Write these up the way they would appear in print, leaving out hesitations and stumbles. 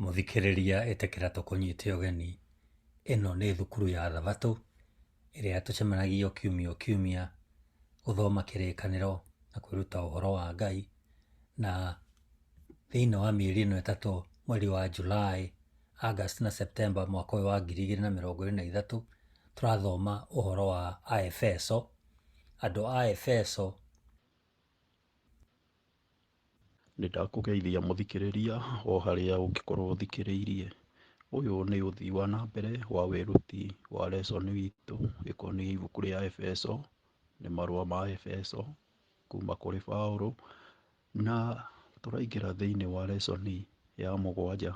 Mũthikĩrĩria ĩtĩkĩra tũkũnyite ũgeni. Ĩno nĩ thukuru ya Thabatũ ĩrĩa tũcemanagia o kiumia o kiumia gũthoma kĩrĩkanĩro na kwĩruta ũhoro wa Ngai. Na thĩinĩ wa mĩeri ĩno ĩtatũ, mweri wa July, August na September mwaka ũyũ wa 2023, tũrathoma ũhoro wa Aefeso. Andũ a Efeso. Nĩndakũgeithia mũthikĩrĩria o harĩa ũngĩkorwo ũthikĩrĩirie. Ũyũ nĩ ũthii wa na mbere wa wĩruti wa lesson witũ gĩkoniĩ ibuku rĩa Efeso, nĩ marũa ma Efeso kuma kũrĩ Paũlũ, na tũraingĩra thĩinĩ wa lesson ya 7.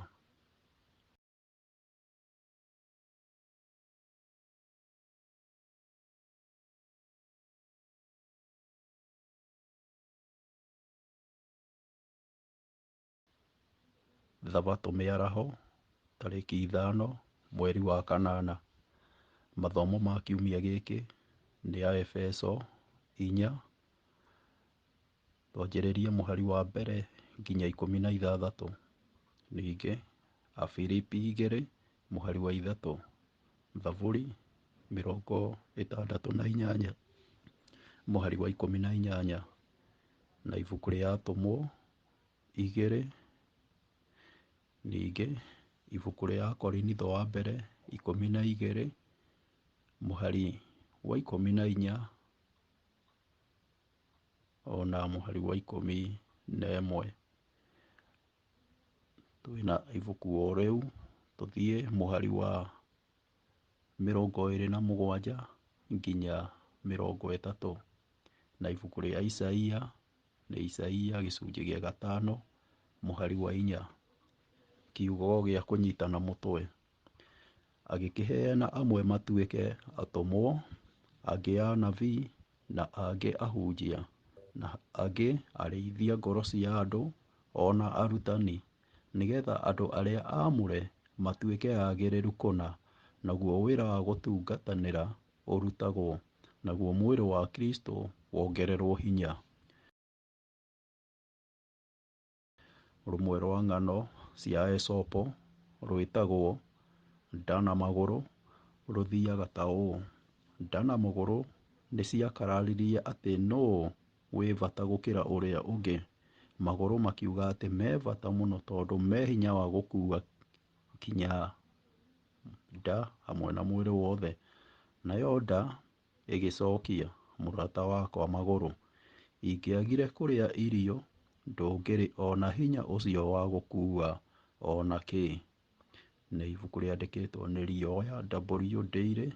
Thabatũ mĩaraho, tarĩki 5 mweri wa kanana. Mathomo ma kiumia gĩkĩ nĩ a Efeso 4, twanjĩrĩrie mũhari wa mbere nginya 16. Ningĩ Afilipi 2 mũhari wa 3, Zaburi 68 mũhari wa 18, na ibuku rĩa Atũmwo 2. Ningĩ ibuku rĩa Korinitho wa mbere 12 mũhari wa 14 ona mũhari wa 11. Twĩna ibuku o rĩu, tũthiĩ mũhari wa 27 nginya 30. Na ibuku rĩa Isaia nĩ Isaia gĩcunjĩ gĩa 5 mũhari wa 4. Kiugo gĩa kũnyitana mũtwe. Agĩkĩheana amwe matuĩke atũmwo, angĩ anabii, na angĩ ahunjia, na angĩ arĩithia ngoro cia andũ, ona arutani, nĩgetha andũ arĩa aamũre matuĩke agĩrĩru kũna, naguo wĩra wa gũtungatanĩra ũrutagwo, naguo mwĩrĩ wa Kristo wongererwo hinya. Rũmwe rwa ng'ano cia Esopo rwĩtagwo nda na magũrũ rũthiaga ta ũũ. Nda na magũrũ nĩciakararirie atĩ nũũ wĩ bata gũkĩra ũrĩa ũngĩ. Magũrũ makiuga atĩ me bata mũno tondũ me hinya wa gũkua kinya nda hamwe na mwĩrĩ wothe. Nayo nda ĩgĩcokia, mũrata wakwa magũrũ, ingĩagire kũrĩa irio ndũngĩrĩ ona hinya ũcio wa gũkua ona kĩ. Nĩ ibuku rĩandĩkĩtwo nĩ Rioya W. Daily,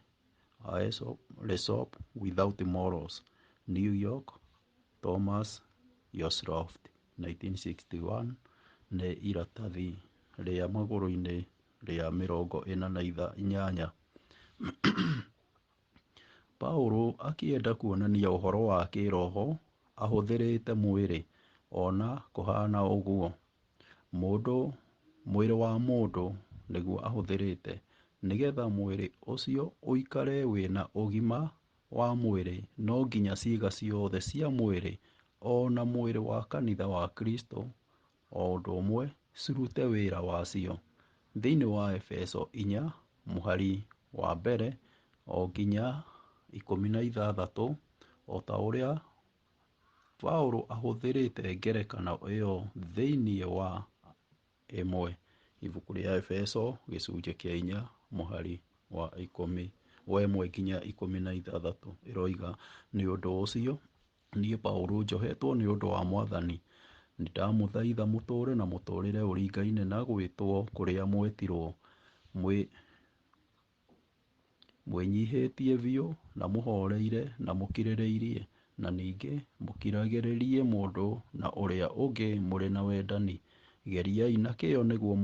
Aesop Without Morals, New York, Thomas Yosloft, 1961. Nĩ iratathi rĩa magũrũ-inĩ rĩa 48. Paũlũ akĩenda kuonania ũhoro wa kĩroho ahũthĩrĩte mwĩrĩ, ona kũhana ũguo. Mwĩrĩ wa mũndũ nĩguo ahũthĩrĩte, nĩgetha mwĩrĩ ũcio ũikare wĩna ũgima wa mwĩrĩ, no nginya ciĩga ciothe cia mwĩrĩ, ona mwĩrĩ wa kanitha wa Kristo o ũndũ ũmwe cirute wĩra wacio. Thĩinĩ wa Efeso 4 mũhari wa mbere o nginya 16, o ta ũrĩa Paũlũ ahũthĩrĩte ngerekano ĩyo thĩinĩ wa 1 ibuku rĩa Efeso gĩcunjĩ kĩa 4 mũhari wa 1 nginya 16. Ĩroiga, nĩ ũndũ ũcio niĩ Paũlũ njohetwo nĩ ũndũ wa Mwathani, nĩndamũthaitha mũtũũre na mũtũũrĩre ũringaine na gwĩtwo kũrĩa mwetirwo, mwĩnyihĩtie biũ na mũhoreire na mũkirĩrĩirie, na ningĩ mũkiragĩrĩrie mũndũ na ũrĩa ũngĩ mũrĩ na wendani. Geriai na kĩyo nĩguo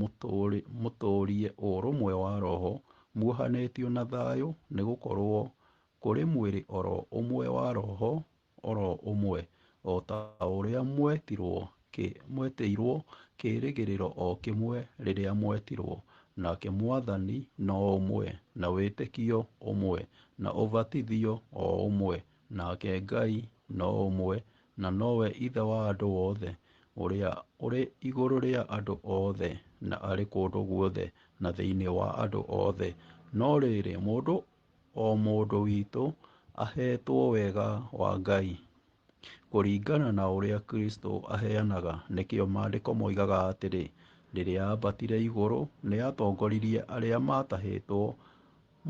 mũtũũrie ũrũmwe wa roho, muohanĩtio na thayũ, nĩgũkorwo kũrĩ mwĩrĩ oro ũmwe wa roho oro ũmwe, o ta ũrĩa mwetĩirwo kĩĩrĩgĩrĩro o kĩmwe rĩrĩa mwetirwo, nake Mwathani no ũmwe, na wĩtĩkio ũmwe, na ũbatithio o ũmwe, nake Ngai no ũmwe, na nowe ithe wa andũ othe, ũrĩa ũrĩ igũrũ rĩa andũ othe na arĩ kũndũ guothe na thĩinĩ wa andũ othe. No rĩrĩ, mũndũ o mũndũ witũ ahetwo wega wa Ngai kũringana na ũrĩa Kristo aheanaga. Nĩkĩo maandĩko moigaga atĩrĩ, rĩrĩa ambatire igũrũ nĩ atongoririe arĩa maatahĩtwo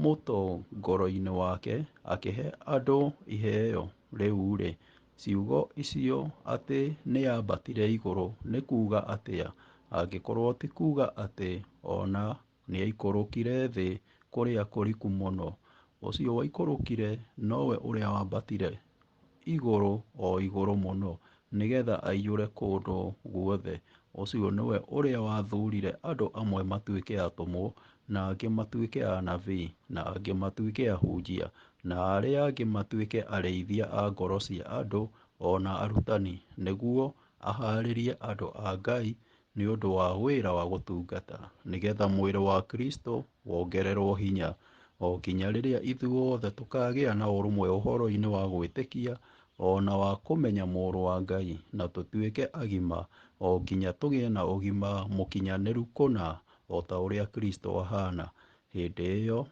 mũtongoro-inĩ wake, akĩhe andũ iheo. Rĩu-rĩ, ciugo icio atĩ nĩ ambatire igũrũ nĩ kuuga atĩa, angĩkorwo ti kuuga atĩ ona nĩ aikũrũkire thĩ kũrĩa kũriku mũno? Ũcio waikũrũkire nowe ũrĩa wambatire igũrũ o igũrũ mũno, nĩgetha aiyũre kũndũ guothe. Ũcio nĩwe ũrĩa wathurire andũ amwe matuĩke atũmwo, na angĩ matuĩke anabii, na angĩ matuĩke ahunjia, na arĩa angĩ matuĩke arĩithia a ngoro cia andũ, ona arutani, nĩguo aharĩrie andũ a Ngai nĩ ũndũ wa wĩra wa gũtungata, nĩgetha mwĩrĩ wa Kristo wongererwo hinya, o nginya rĩrĩa ithuothe tũkagĩa na ũrũmwe ũhoro-inĩ wa gwĩtĩkia ona wa kũmenya Mũrũ wa Ngai, na tũtuĩke agima, o nginya tũgĩe na ũgima mũkinyanĩru kũna, o ta ũrĩa Kristo ahana. Hĩndĩ ĩyo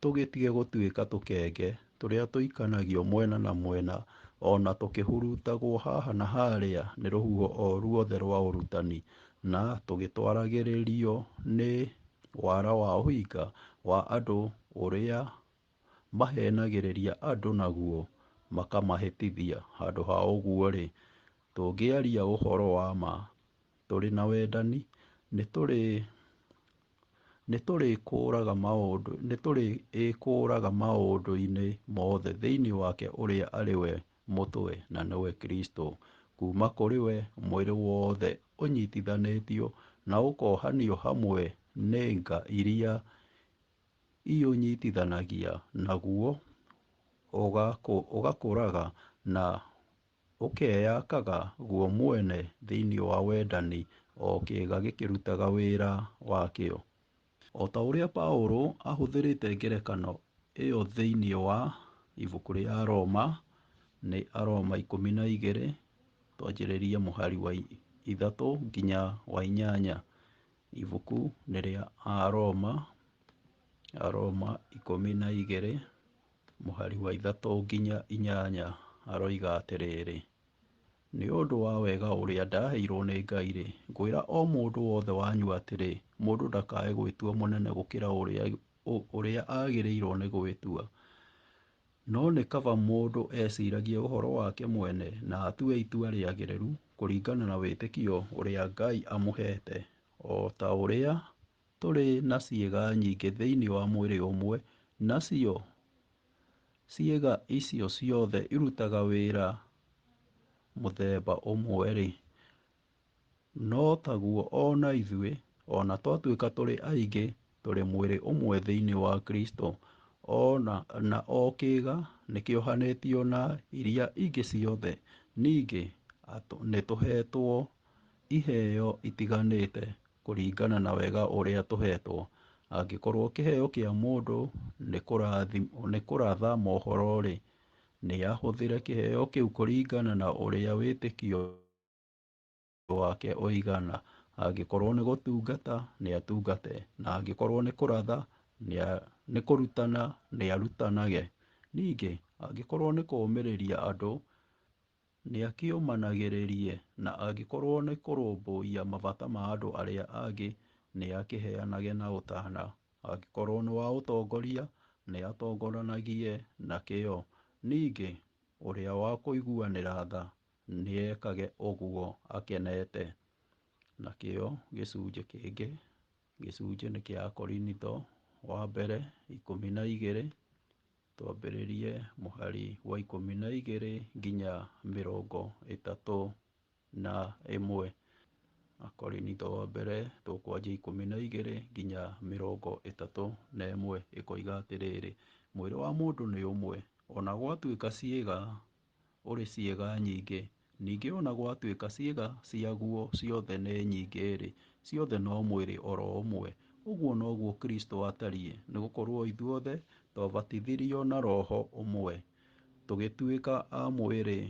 tũgĩtige gũtuĩka tũkenge tũrĩa tũikanagio mwena na mwena, ona tũkĩhurutagwo haha na harĩa nĩ rũhuho o ruothe rwa ũrutani, na tũgĩtwaragĩrĩrio nĩ wara wa ũhinga wa andũ ũrĩa mahenagĩrĩria andũ naguo makamahĩtithia. Handũ ha ũguo-rĩ, tũngĩaria ũhoro wa ma tũrĩ na wendani, nĩtũrĩĩkũraga maũndũ-inĩ mothe thĩinĩ wake ũrĩa arĩ we mũtwe, na nĩwe Kristo. Kuma kũrĩ we mwĩrĩ wothe ũnyitithanĩtio na ũkohanio hamwe nĩ nga iria iũnyitithanagia, naguo ũgakũraga na ũkeyakaga guo mwene thĩinĩ wa wendani, o kĩĩga gĩkĩrutaga wĩra wakĩo. O ta ũrĩa Paũlũ ahũthĩrĩte ngerekano ĩyo thĩinĩ wa ibuku rĩa Aroma, nĩ Aroma 12, twanjĩrĩrie mũhari wa 3 nginya wa 8. Ibuku nĩ rĩa Aroma, Aroma 12 mũhari wa 3 nginya 8, aroiga atĩrĩrĩ: nĩ ũndũ wa wega ũrĩa ndaheirwo nĩ Ngai-rĩ, ngwĩra o mũndũ wothe wanyu atĩrĩ, mũndũ ndakae gwĩtua mũnene gũkĩra ũrĩa agĩrĩirwo nĩ gwĩtua. No nĩ kaba mũndũ eciragie ũhoro wake mwene na atue itua rĩagĩrĩru kũringana na wĩtĩkio ũrĩa Ngai amũhete. O ta ũrĩa tũrĩ na ciĩga nyingĩ thĩinĩ wa mwĩrĩ ũmwe, nacio ciĩga icio ciothe irutaga wĩra mũthemba ũmwe-rĩ, no taguo ona ithuĩ, ona twatuĩka tũrĩ aingĩ, tũrĩ mwĩrĩ ũmwe thĩinĩ wa Kristo, na o kĩĩga nĩkĩohanĩtio na iria ingĩ ciothe. Ningĩ nĩtũhetwo iheo itiganĩte kũringana na wega ũrĩa tũhetwo. Angĩkorwo kĩheo kĩa mũndũ nĩ kũratha mohoro-rĩ, nĩ ahũthĩre kĩheo kĩu kũringana na ũrĩa wĩtĩkio wake ũigana. Angĩkorwo nĩ gũtungata, nĩ atungate, na angĩkorwo nĩ kũratha, nĩ kũrutana, nĩ arutanage. Ningĩ angĩkorwo nĩ kũũmĩrĩria andũ, nĩ akĩũmanagĩrĩrie, na angĩkorwo nĩ kũrũmbũiya mabata ma andũ arĩa angĩ, nĩ akĩheanage na ũtana. Angĩkorwo nĩ wa ũtongoria, nĩ atongoranagie na kĩyo. Ningĩ ũrĩa wa kũiguanĩra tha nĩ ekage ũguo akenete. Nakĩo gĩcunjĩ kĩngĩ, gĩcunjĩ nĩ kĩa Korinitho wa mbere 12, twambĩrĩrie mũhari wa 12 nginya 31. Akorinitho wa mbere tũkwanjia 12 nginya 31, ĩkoiga atĩrĩrĩ: mwĩrĩ wa mũndũ nĩ ũmwe, ona gwatuĩka ciĩga ũrĩ ciĩga nyingĩ, ningĩ ona gwatuĩka ciĩga ciaguo ciothe nĩ nyingĩ-rĩ, ciothe no mwĩrĩ oro ũmwe. Ũguo noguo Kristo atariĩ, nĩgũkorwo ithuothe twabatithirio na Roho ũmwe, tũgĩtuĩka a mwĩrĩ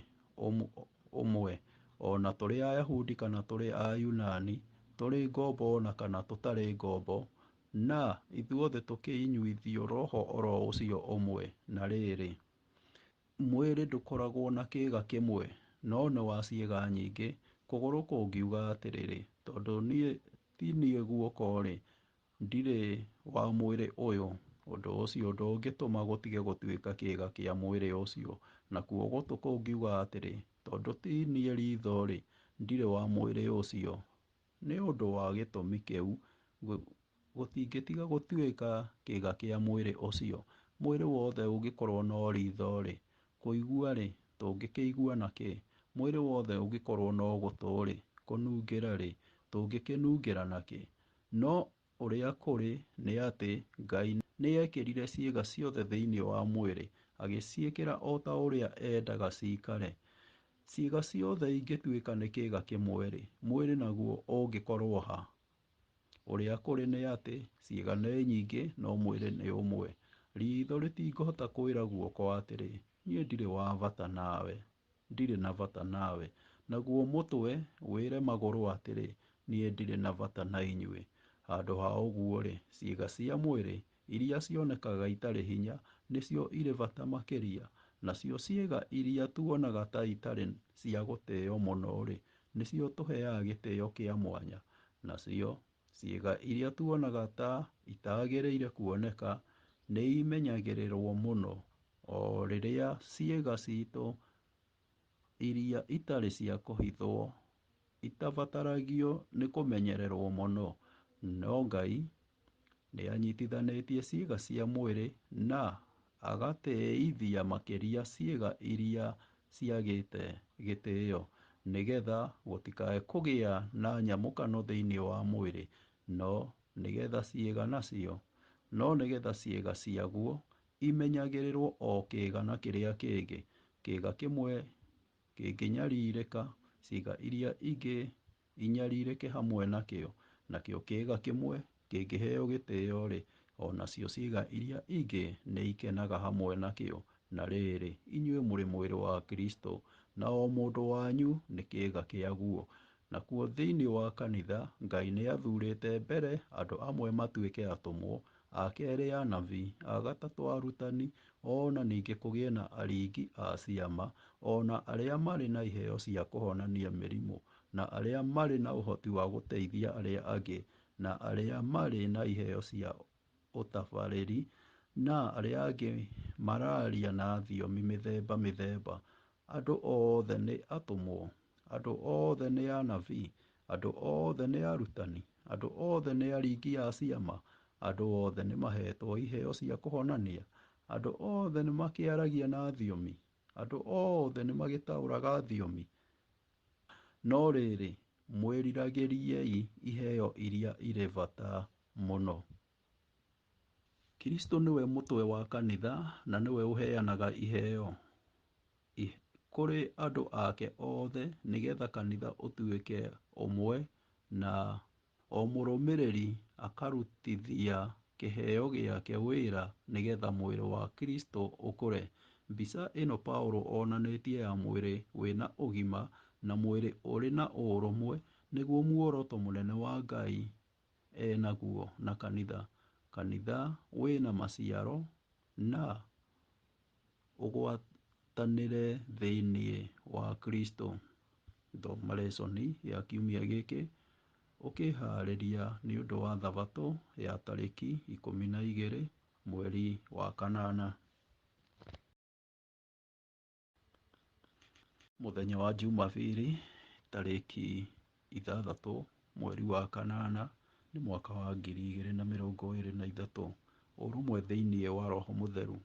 ũmwe, ona tũrĩ Ayahudi kana tũrĩ Ayunani, tũrĩ ngombo ona kana tũtarĩ ngombo, na ithuothe tũkĩinyuithio roho oro ũcio ũmwe. Na rĩrĩ, mwĩrĩ ndũkoragwo na kĩĩga kĩmwe, no nĩ wa ciĩga nyingĩ. Kũgũrũ kũngiuga atĩrĩrĩ, tondũ niĩ ti niĩ guoko-rĩ, ndirĩ wa mwĩrĩ ũyũ, ũndũ ũcio ndũngĩtũma gũtige gũtuĩka kĩĩga kĩa mwĩrĩ ũcio. Nakuo gũtũ kũngiuga atĩrĩ, tondũ ti niĩ ritho-rĩ, ndirĩ wa mwĩrĩ ũcio, nĩ ũndũ wa gĩtũmi kĩu, gũtingĩtiga gũtuĩka kĩĩga kĩa mwĩrĩ ũcio. Mwĩrĩ wothe ũngĩkorwo no ritho-rĩ, kũigua-rĩ, tũngĩkĩigua nakĩ? Mwĩrĩ wothe ũngĩkorwo no gũtũ-rĩ, kũnungĩra-rĩ, tũngĩkĩnungĩra nakĩ? No ũrĩa kũrĩ nĩ atĩ Ngai nĩekĩrire ciĩga ciothe thĩinĩ wa mwĩrĩ, agĩciĩkĩra o ta ũrĩa endaga cikare. Ciĩga ciothe ingĩtuĩka nĩ kĩĩga kĩmwe-rĩ, mwĩrĩ naguo ũngĩkorwo ha? Ũrĩa kũrĩ nĩ atĩ ciĩga nĩ nyingĩ no mwĩrĩ nĩ ũmwe. Ritho rĩtingĩhota kwĩra guoko atĩrĩ, niĩ ndirĩ wa bata nawe, ndirĩ na bata nawe. Naguo mũtwe wĩre magũrũ atĩrĩ, niĩ ndirĩ na bata na inyuĩ. Handũ ha ũguo-rĩ, ciĩga cia mwĩrĩ iria cionekaga itarĩ hinya nĩcio irĩ bata makĩria. Nacio ciĩga iria tuonaga ta itarĩ cia gũtĩo mũno-rĩ, nĩcio tũheaga gĩtĩo kĩa mwanya. Nacio ciĩga iria tuonaga ta itagĩrĩire kuoneka, nĩ imenyagĩrĩrwo mũno, o rĩrĩa ciĩga citũ iria itarĩ cia kũhithwo itabataragio nĩ kũmenyererwo mũno. No Ngai nĩanyitithanĩtie ciĩga cia mwĩrĩ na agatĩithia makĩria ciĩga iria ciagĩte gĩtĩo, nĩgetha gũtikae kũgĩa na nyamũkano thĩinĩ wa mwĩrĩ, no nĩgetha ciĩga ciaguo imenyagĩrĩrwo o kĩĩga na kĩrĩa kĩngĩ. Kĩĩga kĩmwe kĩngĩnyarirĩka, ciĩga iria ingĩ inyarirĩke hamwe nakĩo. Nakĩo kĩĩga kĩmwe kĩngĩheo gĩtĩo-rĩ, onacio ciĩga iria ingĩ nĩ ikenaga hamwe nakĩo. Na rĩrĩ, inyuĩ mũrĩ mwĩrĩ wa Kristo, na o mũndũ wanyu nĩ kĩĩga kĩaguo. Nakuo thĩinĩ wa kanitha, Ngai nĩathurĩte mbere andũ amwe matuĩke atũmwo, a kerĩ anabii, a gatatũ arutani, ona ningĩ kũgĩe na aringi a ciama, ona arĩa marĩ na iheo cia kũhonania mĩrimũ, na arĩa marĩ na ũhoti wa gũteithia arĩa angĩ, na arĩa marĩ na iheo cia ũtabarĩri, na arĩa angĩ mararia na thiomi mĩthemba mĩthemba. Andũ othe nĩ atũmwo, andũ othe nĩ anabii, andũ othe nĩ arutani, andũ othe nĩ aringi a ciama, andũ othe nĩ mahetwo iheo cia kũhonania, andũ othe nĩ makĩaragia na thiomi, andũ othe nĩ magĩtaũraga thiomi. No rĩrĩ, mwĩriragĩriei iheo iria irĩ bata mũno. Kristo nĩwe mũtwe wa kanitha na nĩwe ũheanaga iheo kũrĩ andũ ake othe, nĩgetha kanitha ũtuĩke ũmwe, na o mũrũmĩrĩri akarutithia kĩheo gĩake wĩra, nĩgetha mwĩrĩ wa Kristo ũkũre. Mbica ĩno Paũlũ onanĩtie ya mwĩrĩ wĩna ũgima na mwĩrĩ ũrĩ na ũrũmwe, nĩguo muoroto mũnene wa Ngai enaguo na kanitha. Kanitha wĩna maciaro na ũgwatanĩre thĩinĩ wa Kristo. Thoma lesoni ya kiumia gĩkĩ ũkĩharĩria nĩ ũndũ wa thabatũ ya tarĩki 12 mweri wa kanana. Mũthenya wa Jumapili tarĩki 6 mweri wa kanana nĩ mwaka wa 2023. Ũrũmwe thĩinĩ wa Roho Mũtheru.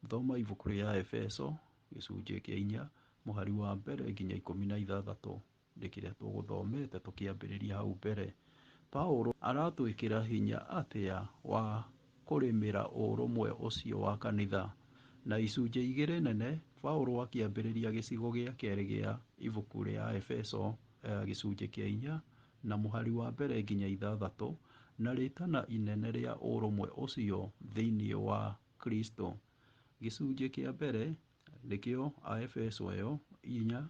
Thoma ibuku rĩa Efeso gĩcunjĩ kĩa 4 mũhari wa mbere nginya 16. Rĩkĩrĩa tũgũthomete tũkĩambĩrĩria hau mbere. Paũlũ aratwĩkĩra hinya atĩa wa kũrĩmĩra ũrũmwe ũcio wa kanitha. Na icunjĩ igĩrĩ nene, Paũlũ akĩambĩrĩria gĩcigo gĩa kerĩ gĩa ibuku rĩa Efeso gĩcunjĩ kĩa 4 na mũhari wa mbere nginya 6, na rĩtana inene rĩa ũrũmwe ũcio thĩinĩ wa Kristo. Gĩcunjĩ kĩa mbere nĩkĩo Aefeso 4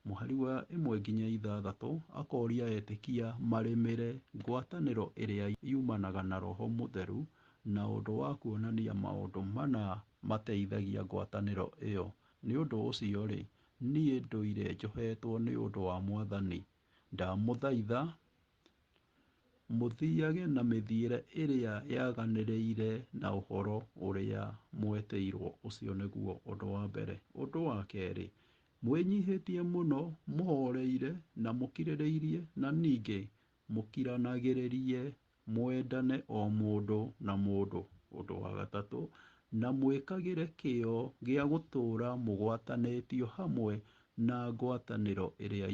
mũhari wa 1-6 akoria etĩkia marĩmĩre ngwatanĩro ĩrĩa yumanaga na Roho Mũtheru na ũndũ wa kuonania maũndũ mana mateithagia ngwatanĩro ĩyo. Nĩ ũndũ ũcio-rĩ, niĩ ndũire njohetwo nĩ ũndũ wa Mwathani, ndamũthaitha mũthiage na mĩthiĩre ĩrĩa yaganĩrĩire na ũhoro ũrĩa mwetĩirwo. Ũcio nĩguo ũndũ wa mbere. Ũndũ wa kerĩ, mwĩnyihĩtie mũno, mũhoreire na mũkirĩrĩirie, na ningĩ mũkiranagĩrĩrie, mwendane o mũndũ na mũndũ. Ũndũ wa gatatũ, na mwĩkagĩre kĩyo gĩa gũtũũra mũgwatanĩtio hamwe na ngwatanĩro ĩrĩa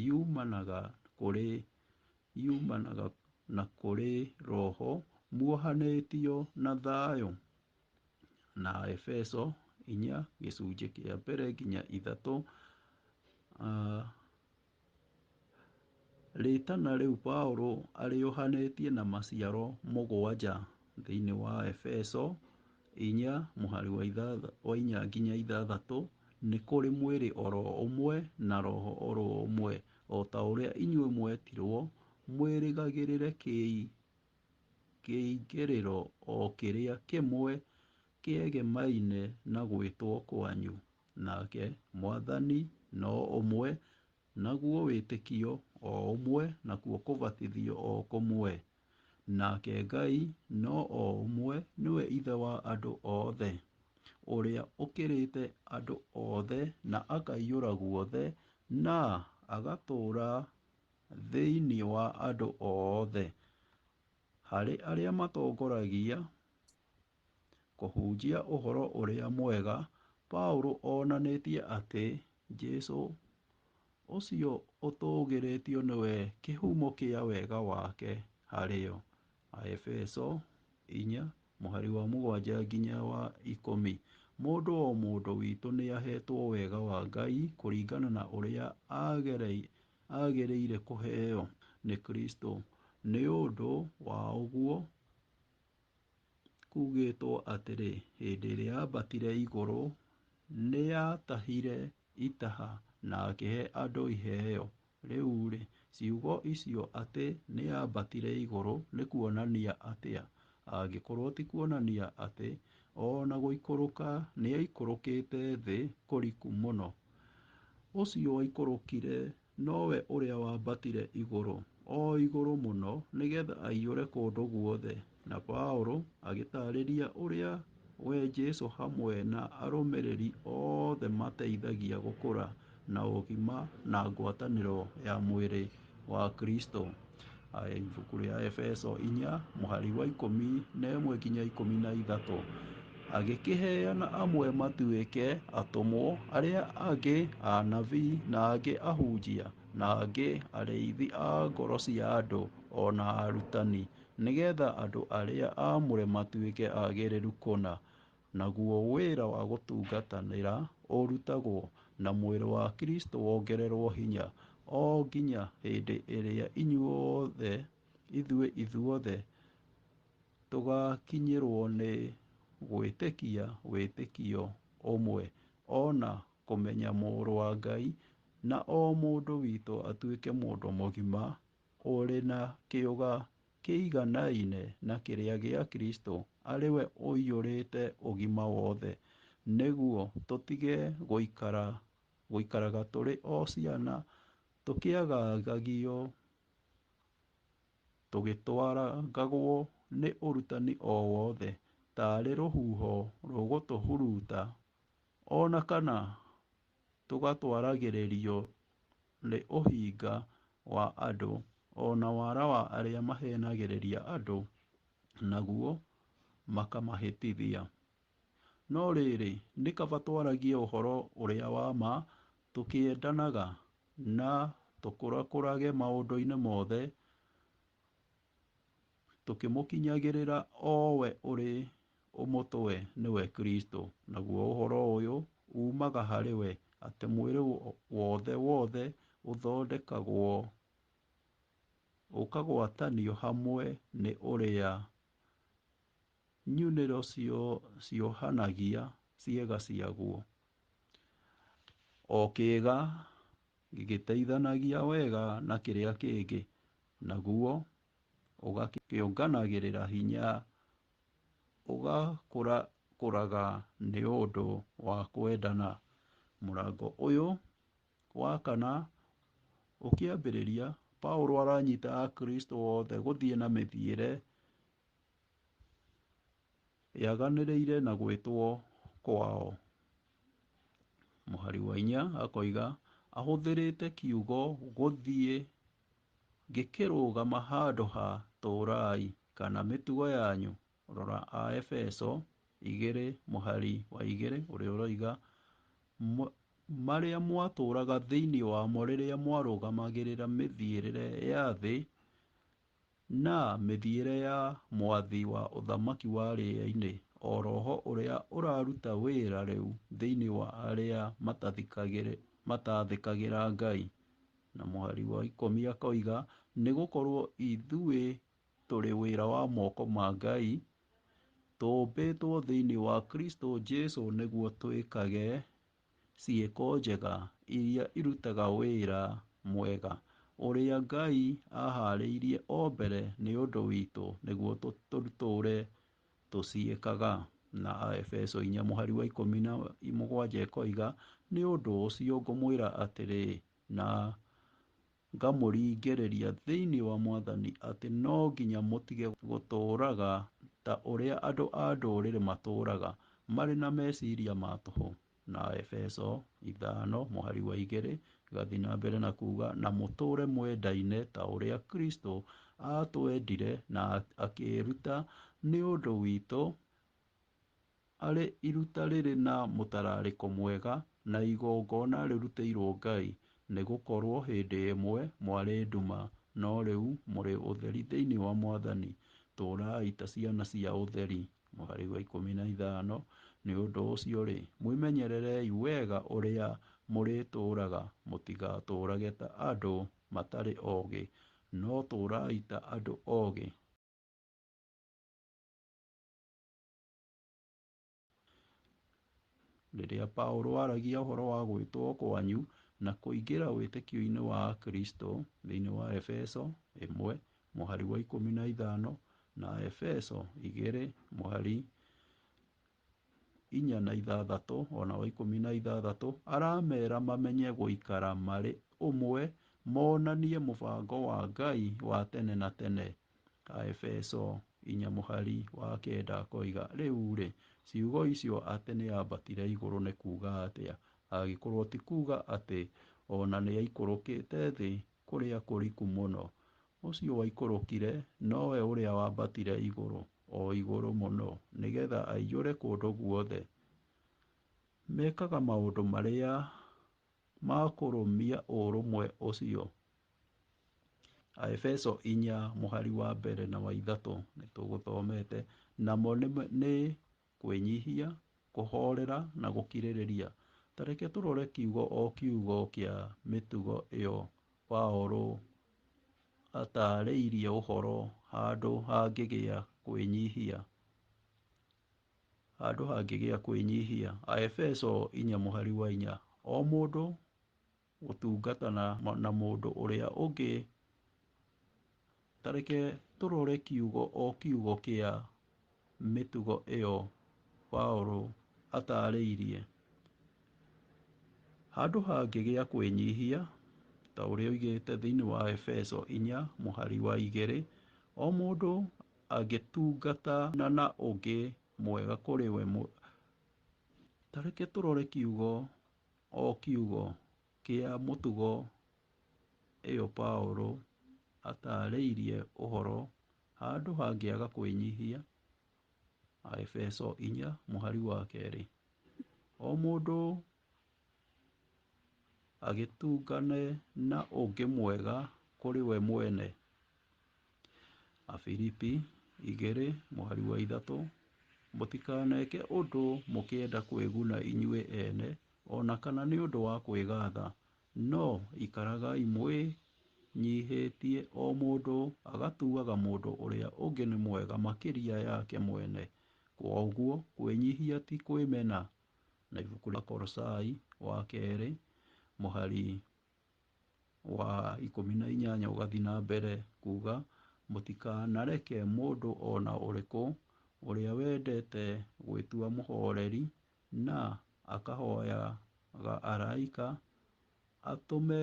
yumanaga na kũrĩ Roho, muohanĩtio na thayũ. Na Efeso 4:1-3. Rĩtana rĩu Paũlũ arĩohanĩtie na maciaro 7 thĩinĩ wa Efeso 4:4-6. Nĩ kũrĩ mwĩrĩ oro ũmwe na Roho oro ũmwe, o ta ũrĩa inyuĩ mwetirwo mwĩrĩgagĩrĩre kĩingĩrĩro o kĩrĩa kĩmwe kĩegemaine na gwĩtwo kwanyu. Nake Mwathani no ũmwe, naguo wĩtĩkio o ũmwe, nakuo kũbatithio o kũmwe. Nake Ngai no o ũmwe, nĩwe ithe wa andũ othe, ũrĩa ũkĩrĩte andũ othe na akaiyũra guothe na agatũũra thĩinĩ wa andũ othe. Harĩ arĩa matongoragia kũhunjia ũhoro ũrĩa mwega, Paũlũ onanĩtie atĩ Jesũ ũcio ũtũũgĩrĩtio nĩwe kĩhumo kĩa wega wake harĩo. Efeso 4:7-10. Mũndũ o mũndũ witũ nĩahetwo wega wa Ngai kũringana na ũrĩa agĩrĩire kũheo nĩ Kristo. Nĩ ũndũ wa ũguo kugĩtwo atĩrĩ, hĩndĩ ĩrĩa ambatire igũrũ, nĩatahire itaha na akĩhe andũ iheo. Rĩu-rĩ, ciugo icio atĩ nĩambatire igũrũ nĩ kuonania atĩa? Angĩkorwo ti kuonania atĩ ona gũikũrũka nĩaikũrũkĩte thĩ kũriku mũno. Ũcio waikũrũkire nowe ũrĩa wambatire igũrũ, o igũrũ mũno, nĩgetha aiyũre kũndũ guothe. Na Paũlũ agĩtarĩria ũrĩa we Jesũ hamwe na arũmĩrĩri othe mateithagia gũkũra na ũgima na ngwatanĩro ya mwĩrĩ wa Kristo. Ibuku rĩa Efeso 4:11-13. Agĩkĩheana amwe matuĩke atũmwo, arĩa angĩ anabii, na angĩ ahunjia, na angĩ arĩithi a ngoro cia andũ, ona arutani, nĩgetha andũ arĩa aamũre matuĩke agĩrĩru kũna, naguo wĩra wa gũtungatanĩra ũrutagwo, na mwĩrĩ wa Kristo wongererwo hinya, o nginya hĩndĩ ĩrĩa ithuothe tũgakinyĩrwo nĩ gwĩtĩkia wĩtĩkio ũmwe, ona kũmenya Mũrũ wa Ngai, na o mũndũ witũ atuĩke mũndũ mũgima, ũrĩ na kĩũga kĩiganaine na kĩrĩa gĩa Kristo, arĩ we ũiyũrĩte ũgima wothe, nĩguo tũtige gũikaraga tũrĩ o ciana, tũkĩagagio, tũgĩtwaragwo nĩ ũrutani o wothe, tarĩ rũhuho rũgũtũhuruta, ona kana tũgatwaragĩrĩrio nĩ ũhinga wa andũ, ona wara wa arĩa mahenagĩrĩria andũ, naguo makamahĩtithia. No rĩrĩ, nĩ kaba twaragie ũhoro ũrĩa wa ma, tũkĩendanaga na tũkũrakũrage maũndũ-inĩ mothe, tũkĩmũkinyagĩrĩra o we ũrĩ ũmũtwe, nĩwe Kristo. Naguo ũhoro ũyũ umaga harĩ we, atĩ mwĩrĩ wothe ũthondekagwo, ũkagwatanio hamwe nĩ ũrĩa nyunĩro ciohanagia ciĩga ciaguo. O kĩĩga gĩgĩteithanagia wega na kĩrĩa kĩngĩ, naguo ũgakĩonganagĩrĩra hinya, ũgakũraga nĩ ũndũ wa kwendana. Mũrango ũyũ wa kana ũkĩambĩrĩria, Paũlũ aranyita Akristo othe gũthiĩ na mĩthiĩre yaganĩrĩire na gwĩtwo kwao. Mũhari wa inya akoiga ahũthĩrĩte kiugo gũthiĩ gĩkĩrũgama handũ ha tũũrai kana mĩtugo yanyu. Rora Aefeso 2 mũhari wa 2 ũrĩa ũroiga marĩa mwatũũraga thĩinĩ wamo rĩrĩa mwarũgamagĩrĩra mĩthiĩrĩre ya thĩ na mĩthiĩre ya mwathi wa ũthamaki wa rĩera-inĩ, o roho ũrĩa ũraruta wĩra rĩu thĩinĩ wa arĩa matathĩkagĩra Ngai. Na mũhari wa 10 akoiga nĩ gũkorwo ithuĩ tũrĩ wĩra wa moko ma Ngai, tũmbĩtwo thĩinĩ wa Kristo Jesũ nĩguo twĩkage ciĩko njega iria irutaga wĩra mwega ũrĩa Ngai aharĩirie o mbere nĩ ũndũ witũ nĩguo tũtũũre tũciĩkaga. Na Aefeso 4 mũhari wa 17 ĩkoiga nĩ ũndũ ũcio ngũmwĩra atĩrĩ na ngamũringĩrĩria thĩinĩ wa Mwathani atĩ no nginya mũtige gũtũũraga ta ũrĩa andũ a ndũrĩrĩ matũũraga, marĩ na meciria ma tũhũ. Na Efeso 5 mũhari wa 2 gathiĩ na mbere na kuuga na mũtũũre mwendaine ta ũrĩa Kristo atwendire na akĩĩruta nĩ ũndũ witũ arĩ iruta rĩrĩ na mũtararĩko mwega na igongona rĩrutĩirwo Ngai, nĩ gũkorwo hĩndĩ ĩmwe mwarĩ nduma, no rĩu mũrĩ ũtheri thĩinĩ wa Mwathani. Tũũrai ta ciana cia ũtheri. Mũhari wa 15 nĩ ũndũ ũcio rĩ, mwĩmenyererei wega ũrĩa mũrĩtũũraga, mũtigatũũrage ta andũ matarĩ oogĩ, no tũũrai ta andũ oogĩ. Rĩrĩa Paũlũ aragia ũhoro wa gwĩtwo kwanyu na kũingĩra wĩtĩkio-inĩ wa Kristo thĩinĩ wa Efeso 1 mũhari wa 15 na Efeso 2 mũhari 4 na 6 ona wa 16, aramera mamenye gũikara marĩ ũmwe, monanie mũbango wa Ngai wa tene na tene. Aefeso 4 mũhari wa 9 akoiga rĩu rĩ, ciugo icio atĩ nĩ ambatire igũrũ nĩ kuuga atĩa, angĩkorwo ti kuuga atĩ ona nĩ aikũrũkĩte thĩ kũrĩa kũriku mũno. Ũcio waikũrũkire nowe ũrĩa wambatire igũrũ, o igũrũ mũno, nĩgetha aiyũre kũndũ guothe. Mekaga maũndũ marĩa makũrũmia ũrũmwe ũcio. Aefeso 4 mũhari wa 1 na wa 3 nĩtũgũthomete, namo nĩ kwĩnyihia, kũhorera na gũkirĩrĩria. Tareke tũrore kiugo o kiugo kĩa mĩtugo ĩyo Paũlũ ataarĩirie ũhoro handũ hangĩgĩa kwĩnyihia. Aefeso 4 mũhari wa 4, o mũndũ gũtungatana na mũndũ ũrĩa ũngĩ. Tareke tũrore kiugo o kiugo kĩa mĩtugo ĩyo Paũlũ ataarĩirie. Handũ hangĩgĩa kwĩnyihia, ta ũrĩa oigĩte thĩinĩ wa Efeso 4 mũhari wa 2, o mũndũ agĩtungatana na ũngĩ mwega kũrĩ we. Tareke tũrore kiugo o kiugo kĩa mũtugo ĩyo Paũlũ ataarĩirie ũhoro handũ hangĩaga kwĩnyihia. Aefeso 4 mũhari wa 2, o mũndũ agĩtungane na ũngĩ mwega kũrĩ we mwene. Afilipi 2 mũhari wa 3, mũtikaneke ũndũ mũkĩenda kwĩguna inyuĩ ene, ona kana nĩ ũndũ wa kwĩgaatha, no ikaragai mwĩnyihĩtie, o mũndũ agatuaga mũndũ ũrĩa ũngĩ nĩ mwega makĩria yake mwene. Koguo kwĩnyihia ti kwĩmena. Na ibuku rĩa Kolosai 2 mũhari wa 18 ũgathiĩ na mbere kuga mũtikanareke mũndũ ona ũrĩkũ ũrĩa wendete gwĩtua mũhoreri na akahoyaga araika atũme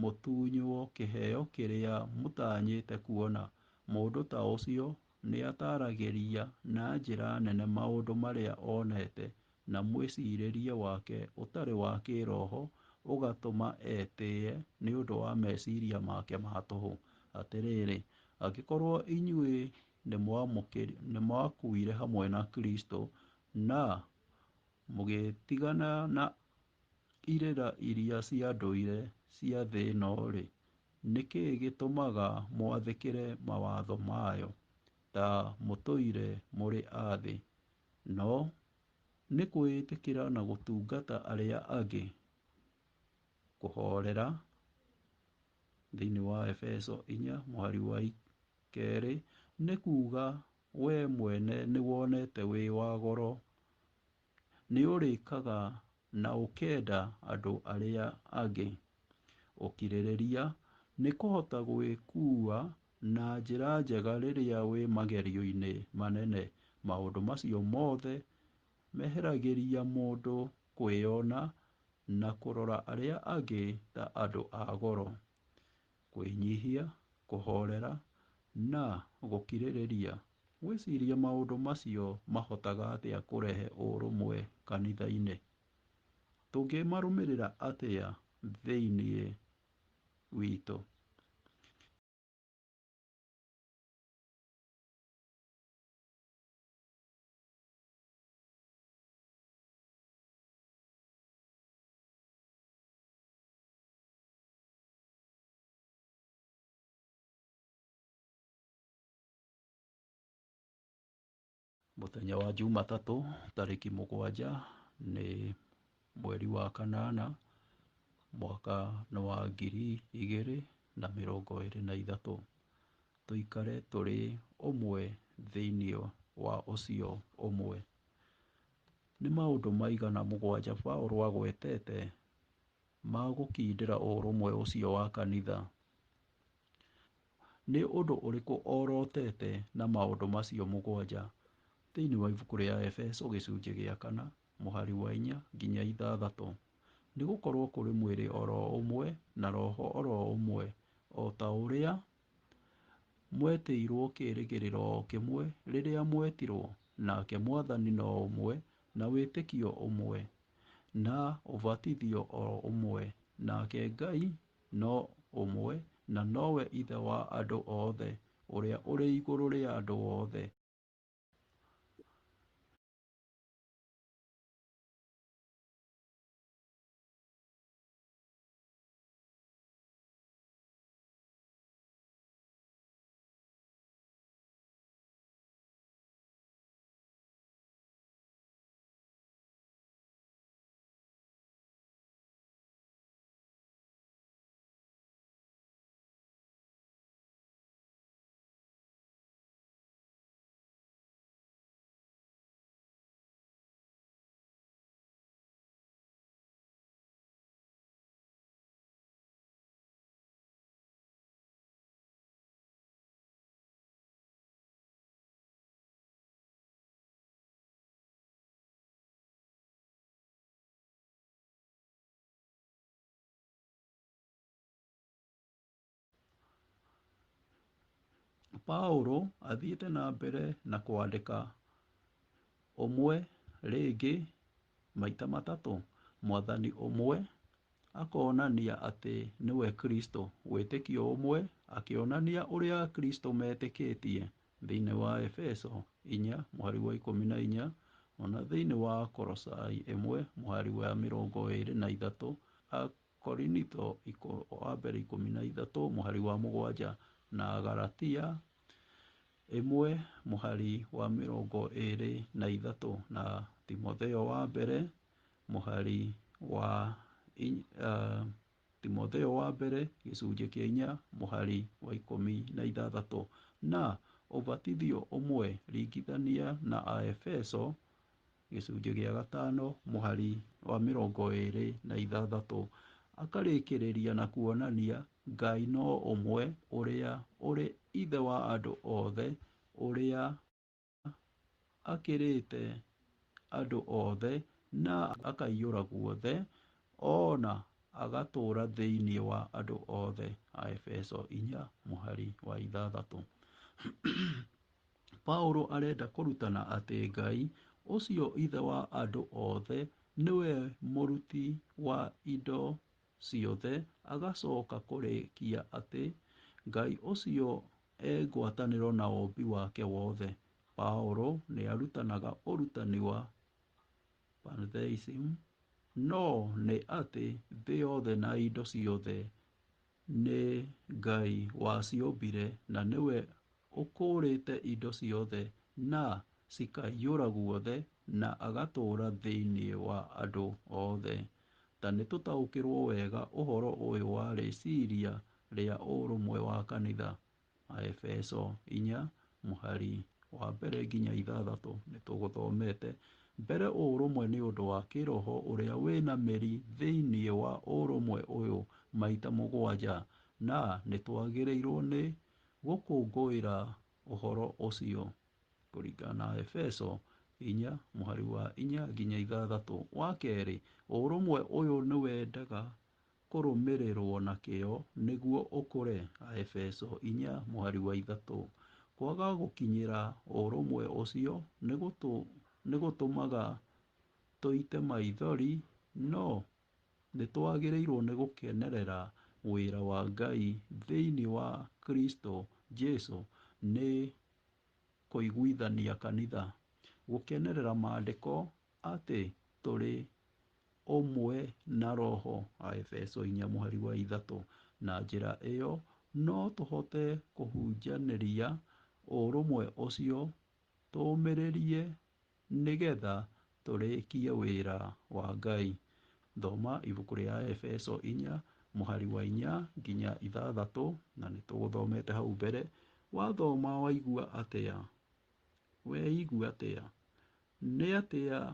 mũtunywo kĩheo kĩrĩa mũtanyĩte kuona. Mũndũ ta ũcio nĩ ataragĩria na njĩra nene maũndũ marĩa onete, na mwĩcirĩrie wake ũtarĩ wa kĩroho ũgatũma etĩye nĩ ũndũ wa meciria make ma tũhũ. Atĩrĩrĩ, angĩkorwo inyuĩ nĩ mwakuire hamwe na Kristo na mũgĩtigana na irĩra iria cia ndũire cia thĩ ĩno rĩ, nĩkĩĩ gĩtũmaga mwathĩkĩre mawatho mayo ta mũtũire mũrĩ a thĩ? No nĩ kwĩĩtĩkĩra na gũtungata arĩa angĩ. Kũhorera thĩinĩ wa Efeso 4:2 nĩ kuga we mwene nĩ wonete wĩ wa goro, nĩ ũrĩkaga na ũkenda andũ arĩa angĩ. Ũkirĩrĩria nĩ kũhota gwĩkua na njĩra njega rĩrĩa wĩ magerio-inĩ manene. Maũndũ macio mothe meheragĩria mũndũ kwĩona na kũrora arĩa angĩ ta andũ a goro. Kwĩnyihia, kũhorera na gũkirĩrĩria. Gwĩciria maũndũ macio mahotaga atĩa kũrehe ũrũmwe kanitha-inĩ? Tũngĩmarũmĩrĩra atĩa thĩinĩ witũ? Mũthenya wa Jumatatũ tarĩki 7 nĩ mweri wa kanana mwaka wa 2023. Tũikare tũrĩ ũmwe thĩinĩ wa ũcio ũmwe. Nĩ maũndũ maigana 7 Paũlũ agwetete ma gũkindĩra ũrũmwe ũcio wa kanitha? Nĩ ũndũ ũrĩkũ orotete na maũndũ macio 7 thĩinĩ wa ibuku rĩa Efeso 4:4-6? Nĩ gũkorwo kũrĩ mwĩrĩ oro ũmwe na roho oro ũmwe, o ta ũrĩa mwetĩirwo kĩĩrĩgĩrĩro o kĩmwe rĩrĩa mwetirwo, nake Mwathani no ũmwe, na wĩtĩkio ũmwe, na ũbatithio o ũmwe, nake Ngai no ũmwe, na nowe Ithe wa andũ othe, ũrĩa ũrĩ igũrũ rĩa andũ othe. Paũlũ athiĩte na mbere na kwandĩka ũmwe rĩngĩ maita matatũ, Mwathani ũmwe, akonania atĩ nĩwe Kristo, wĩtĩkio ũmwe, akĩonania ũrĩa Kristo metĩkĩtie thĩinĩ wa Efeso 4:14, ona thĩinĩ wa Kolosai 1:23, Akorinitho 1:13-7, na Galatia 1:23, na Timotheo wa mbere Timotheo wa mbere 4:16, na ũbatithio ũmwe ringithania na Aefeso 5:26. akarĩkĩrĩria na kuonania Ngai no ũmwe ũrĩa ũrĩ ithe wa andũ othe, ũrĩa akĩrĩte andũ othe na akaiyũra guothe, ona agatũũra thĩinĩ wa andũ othe. Aefeso 4:6. Paũlũ arenda kũrutana atĩ Ngai ũcio ithe wa andũ othe nĩwe mũruti wa indo ciothe, agacoka kũrĩkia atĩ Ngai ũcio e ngwatanĩro na ũũmbi wake wothe. Paũlũ nĩ arutanaga ũrutani wa pantheism, no nĩ atĩ thĩ yothe na indo ciothe nĩ Ngai waciũmbire na nĩwe ũkũũrĩte indo ciothe na cikaiyũra guothe na agatũũra thĩinĩ wa andũ othe. Ta nĩtũtaũkĩrwo wega ũhoro ũyũ wa rĩciria rĩa ũrũmwe wa kanitha. Aefeso 4:1-6 nĩtũgũthomete. Mbere ũrũmwe nĩ ũndũ wa kĩroho ũrĩa wĩna mĩri thĩinĩ wa ũrũmwe ũyũ maita 7, na nĩtwagĩrĩirwo nĩ gũkũngũĩra ũhoro ũcio. Kũringana na Efeso 4:4-6. Wa kerĩ, ũrũmwe ũyũ nĩwendaga kũrũmĩrĩrwo na kĩyo nĩguo ũkũre. Aefeso 4:3. Kwaga gũkinyĩra ũrũmwe ũcio nĩgũtũmaga tũite maithori, no nĩtwagĩrĩirwo nĩ gũkenerera wĩra wa Ngai thĩinĩ wa Kristo Jesũ nĩ kũiguithania kanitha. Gũkenerera maandĩko atĩ tũrĩ ũmwe na Roho. Aefeso 4:3. Na njĩra ĩyo no tũhote kũhunjanĩria ũrũmwe ũcio tũũmĩrĩrie nĩgetha tũrĩkie wĩra wa Ngai. Thoma ibuku rĩa Efeso 4:4-6 na nĩtũgũthomete hau mbere. Wathoma waigua atĩa? Weigua atĩa? Nĩ atĩa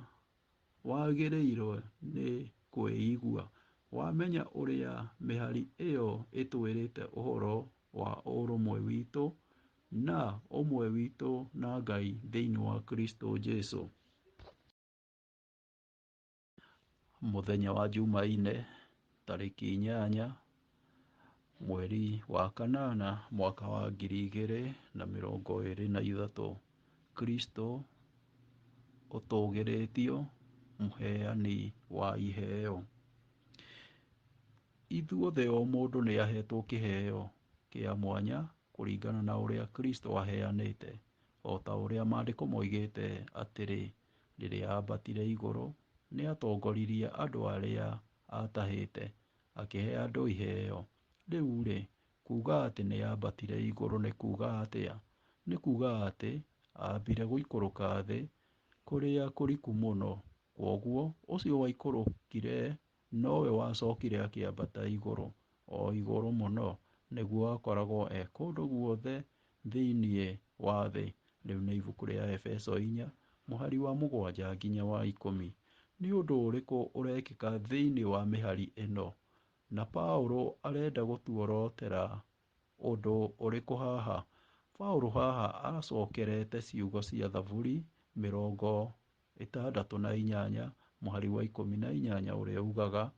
wagĩrĩirwo nĩ kwĩigua? Wamenya ũrĩa mĩhari ĩyo ĩtwĩrĩte ũhoro wa ũrũmwe witũ na ũmwe witũ na Ngai thĩinĩ wa Kristo Jesũ. Mũthenya wa Jumaine, tarĩki 8 mweri wa kanana mwaka wa 2023. Kristo ũtũgĩrĩtio, mũheani wa iheo. Ithuothe o mũndũ nĩ ahetwo kĩheo kĩa mwanya kũringana na ũrĩa Kristo aheanĩte. O ta ũrĩa maandĩko moigĩte atĩrĩ, rĩrĩa ambatire igũrũ nĩ atongoririe andũ arĩa atahĩte, akĩhe andũ iheo. Rĩu-rĩ, kuuga atĩ nĩ ambatire igũrũ nĩ kuuga atĩa? Nĩ kuuga atĩ ambire gũikũrũka thĩ kũrĩa kũriku mũno. Kwoguo ũcio waikũrũkire nowe wacokire akĩambata igũrũ, o igũrũ mũno, nĩguo akoragwo e kũndũ guothe thĩinĩ wa thĩ. Rĩu nĩ ibuku rĩa Efeso 4:7-10. Nĩ ũndũ ũrĩkũ ũrekĩka thĩinĩ wa mĩhari ĩno? Na Paũlũ arenda gũtuorotera ũndũ ũrĩkũ haha? Paũlũ haha acokerete ciugo cia Thaburi 68:18 ũrĩa ugaga,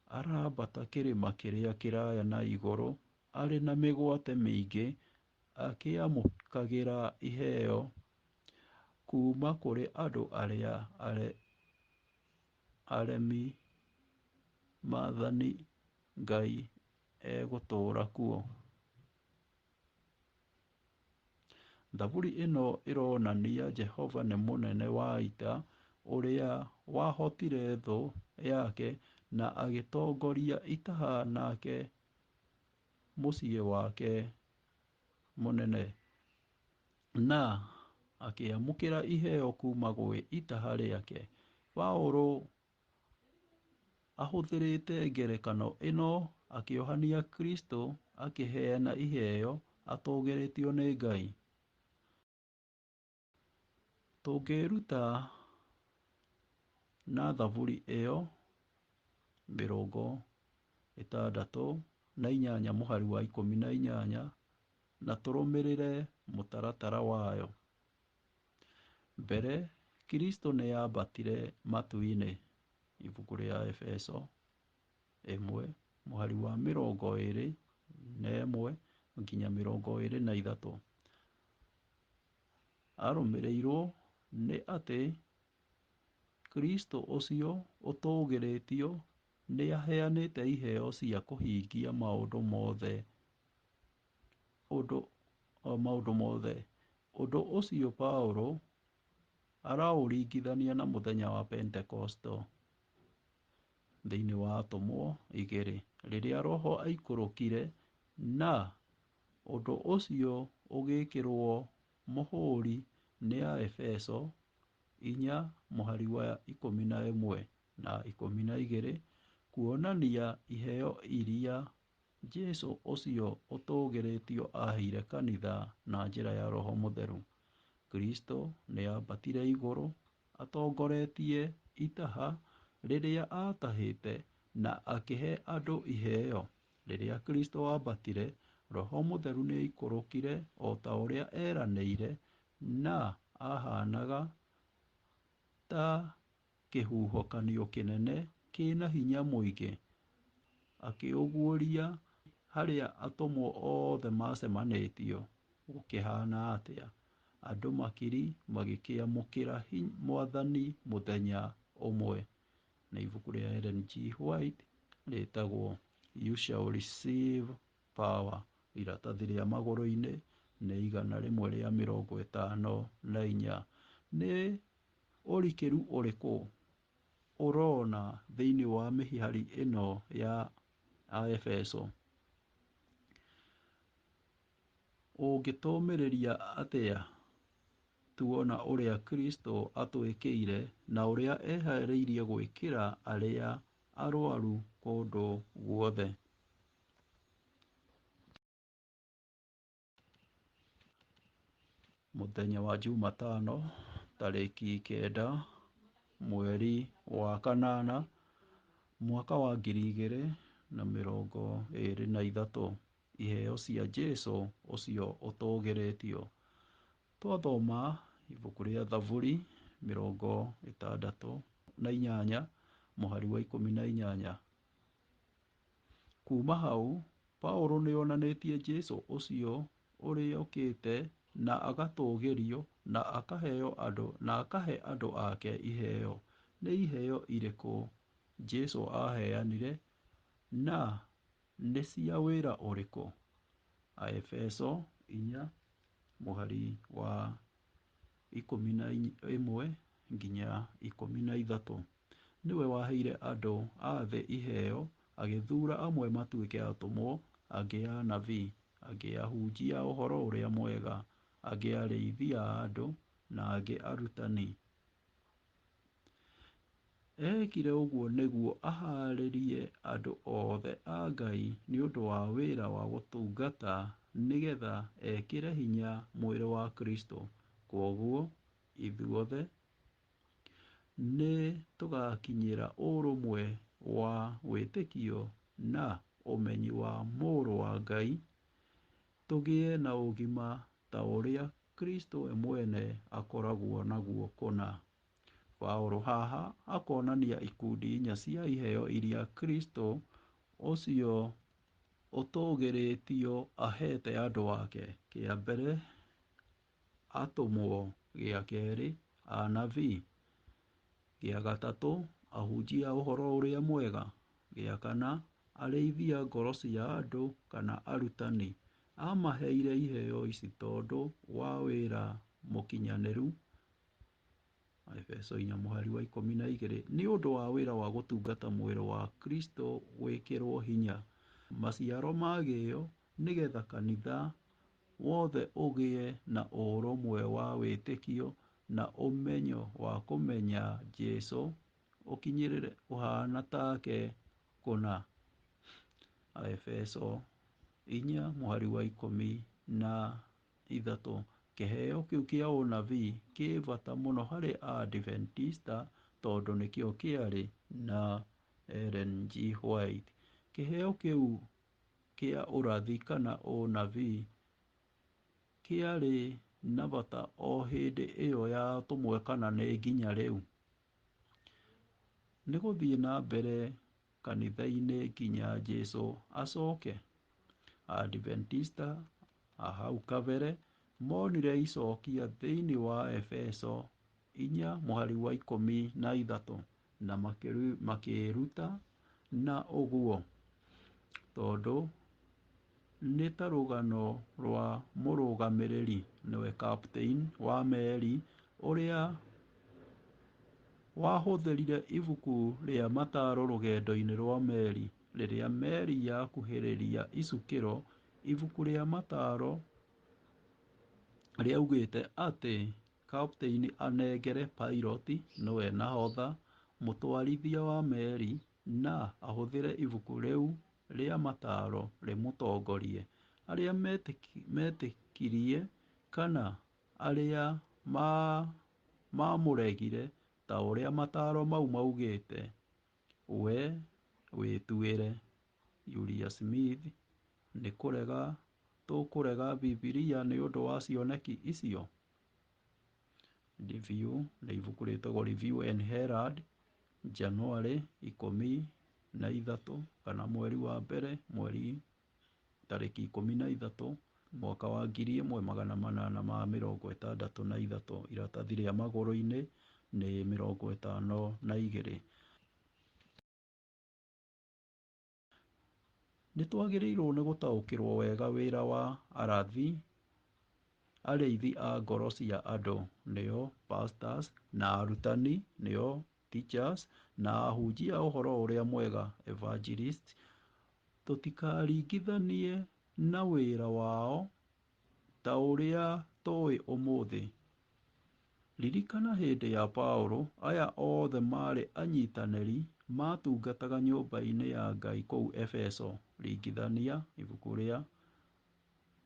arambata kĩrĩma kĩrĩa kĩraya na igũrũ, arĩ na mĩgwate mĩingĩ, akĩamũkagĩra iheo kuuma kũrĩ andũ arĩa aremi. Maathani Ngai egũtũũra kuo. Thaburi ĩno ĩronania Jehova nĩ mũnene wa ita, ũrĩa wahotire thũ yake na agĩtongoria itaha nake mũciĩ wake mũnene, na akĩamũkĩra iheo kuuma gwĩ itaha rĩake. Paũlũ ahũthĩrĩte ngerekano ĩno akĩohania Kristo akĩheana iheo atũgĩrĩtio nĩ Ngai. Tũngĩruta na Thaburi ĩyo 6:8 mũhari wa 18 na tũrũmĩrĩre mũtaratara wayo. Mbere, Kristo nĩ aambatire matu-inĩ. Ibuku rĩa Efeso 1 mũhari wa 21-23. Arũmĩrĩirwo nĩ atĩ Kristo ũcio ũtũũgĩrĩtio nĩ aheanĩte iheo cia kũhingia maũndũ mothe. Ũndũ ũcio Paũlũ araũringithania na mũthenya wa Pentekosto thĩinĩ wa Atũmwo 2, rĩrĩa Roho aikũrũkire, na ũndũ ũcio ũgĩĩkĩrwo mũhũũri nĩ Aefeso 4 mũhari wa 11 na 12, kuonania iheo iria Jesũ ũcio ũtũũgĩrĩtio aaheire kanitha na njĩra ya Roho Mũtheru. Kristo nĩ aambatire igũrũ atongoretie itaha rĩrĩa aatahĩte na akĩhe andũ iheo. Rĩrĩa Kristo aambatire, Roho Mũtheru nĩ aikũrũkire o ta ũrĩa eranĩire, na ahaanaga ta kĩhuhũkanio kĩnene kĩna hinya mũingĩ, akĩũguũria harĩa atũmwo othe macemanĩtio. Gũkĩhaana atĩa? Andũ makiri magĩkĩamũkĩra Mwathani mũthenya ũmwe. Na ibuku rĩa Ellen G. White rĩtagwo You Shall Receive Power. Iratathi rĩa magũrũ-inĩ nĩ 154. Nĩ ũrikĩru ũrĩkũ ũrona thĩinĩ wa mĩhari ĩno ya Aefeso? Ũngĩtũũmĩrĩria atĩa tuona ũrĩa Kristo atwĩkĩire na ũrĩa eharĩirie gwĩkĩra arĩa arũaru kũndũ guothe? Mũthenya wa Jumatano, tarĩki 9 mweri wa kanana mwaka wa 2023. Iheo cia Jesũ ũcio ũtũũgĩrĩtio. Twathoma ibuku rĩa Thaburi 68 mũhari wa 18. Kuuma hau, Paũlũ nĩ onanĩtie Jesũ ũcio ũrĩũkĩte na agatũũgĩrio na akahe andũ ake iheo. Nĩ iheo irĩkũ Jesũ aheanire, na nĩ cia wĩra ũrĩkũ? Aefeso 4 mũhari wa 11-13. Nĩwe waheire andũ a thĩ iheo, agĩthuura amwe matuĩke atũmwo, angĩ anabii, angĩ ahunjia a ũhoro ũrĩa mwega, angĩ arĩithia a andũ, na angĩ arutani. Ekire ũguo nĩguo ahaarĩrie andũ othe a Ngai nĩ ũndũ wa wĩra wa gũtungata, nĩgetha ekĩre hinya mwĩrĩ wa Kristo. Kwoguo ithuothe nĩ tũgakinyĩra ũrũmwe wa wĩtĩkio na ũmenyi wa Mũrũ wa Ngai, tũgĩe na ũgima ta ũrĩa Kristo we mwene akoragwo naguo kũna. Paũlũ haha akonania ikundi 4 cia iheo iria Kristo ũcio ũtũũgĩrĩtio ahete andũ ake. Kĩa mbere, atũmwo; gĩa kerĩ, anabii; gĩa gatatũ, ahunjia a ũhoro ũrĩa mwega; gĩa kana, arĩithia ngoro cia andũ kana arutani. Amaheire iheo ici tondũ wa wĩra mũkinyanĩru. Aefeso 4 mũhari wa 12. Nĩ ũndũ wa wĩra wa gũtungata mwĩrĩ wa Kristo gwĩkĩrwo hinya, maciaro magĩo, nĩgetha kanitha wothe ũgĩe na ũrũmwe wa wĩtĩkio na ũmenyo wa kũmenya Jesũ, ũkinyĩrĩre ũhaana take kũna. Aefeso 4 mũhari wa 13. Kĩheo kĩu kĩa ũnabii kĩ bata mũno harĩ Aadventista, tondũ nĩkĩo kĩarĩ na Ellen G. White. Kĩheo kĩu kĩa ũrathi kana ũnabii kĩarĩ na bata o hĩndĩ ĩyo ya tũmwe kana nĩ nginya rĩu. Nĩ gũthiĩ na mbere kanitha-inĩ nginya Jesũ acoke. Adventista a hau kabere monire icokia thĩinĩ wa Efeso 4:13 na makĩruta na ũguo, tondũ nĩ ta rũgano rwa mũrũgamĩrĩri, nĩwe captain wa meri, ũrĩa wahũthĩrire ibuku rĩa mataro rũgendo-inĩ rwa meri. Rĩrĩa meri yakuhĩrĩria icukĩro, ibuku rĩa mataro rĩaugĩte atĩ captain anengere pilot, nĩwe nahodha, mũtwarithia wa meri, na ahũthĩre ibuku rĩu rĩa mataro rĩmũtongorie. Arĩa metĩkirie kana arĩa mamũregire, ta ũrĩa mataro mau maugĩte, we wĩtuĩre. Julius Smith: nĩ kũrega tũkũrega Bibilia nĩ ũndũ wa cioneki icio. Review nĩ ibuku rĩtagwo Review and Herald, January 13 kana mweri wa mbere, tarĩki 13 mwaka wa 1863. Iratathi rĩa magũrũ-inĩ nĩ 52. Nĩ twagĩrĩirwo nĩ gũtaũkĩrwo wega wĩra wa arathi, arĩithi a ngoro cia andũ, nĩo pastors, na arutani, nĩo teachers, na ahunjia ũhoro ũrĩa mwega, evangelists. Tũtikaringithanie na wĩra wao ta ũrĩa tũĩ ũmũthĩ. Ririkana hĩndĩ ya Paũlũ, aya othe maarĩ anyitanĩri matungataga nyũmba-inĩ ya Ngai kũu Efeso. Ringithania ibuku rĩa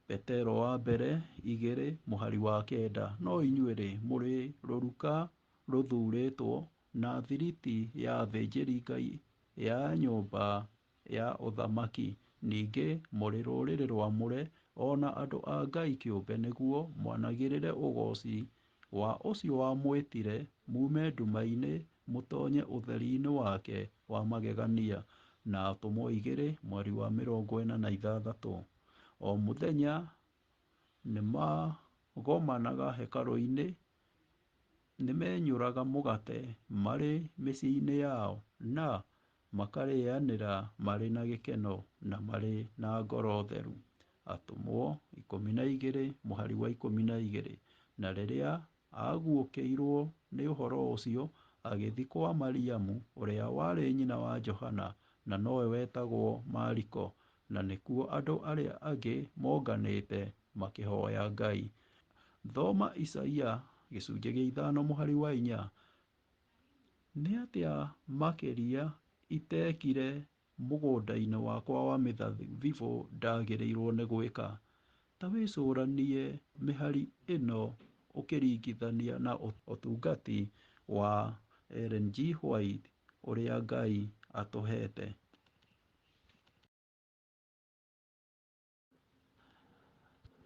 Petero wa mbere 2:9. No inyuĩ-rĩ, mũrĩ rũruka rũthurĩtwo na thiriti ya athĩnjĩri-Ngai ya nyũmba ya ũthamaki. Ningĩ mũrĩ rũrĩrĩ rwamũre, ona andũ a Ngai kĩũmbe, nĩguo mwanagĩrĩre ũgooci wa ũcio wamwĩtire mume nduma-inĩ mũtoonye ũtheri-inĩ wake wa magegania. Na Atũmwo 2:46. O mũthenya nĩ magomanaga hekarũ-inĩ, nĩ menyũraga mũgate marĩ mĩciĩ-inĩ yao, na makarĩanĩra marĩ na gĩkeno na marĩ na ngoro theru. Atũmwo 12:12. Na rĩrĩa aguũkĩirwo nĩ ũhoro ũcio, agĩthiĩ kwa Mariamu, ũrĩa warĩ nyina wa Johana, na nowe wetagwo Mariko, na nĩkuo andũ arĩa angĩ monganĩte makĩhoya Ngai. Thoma Isaia 5:4. Nĩ atĩa makĩria itekire mũgũnda-inĩ wakwa wa mĩthabibũ ndagĩrĩirwo nĩ gwĩka? Ta wĩcũranie mĩhari ĩno ũkĩringithania na ũtungati wa Ellen G. White ũrĩa Ngai atũhete.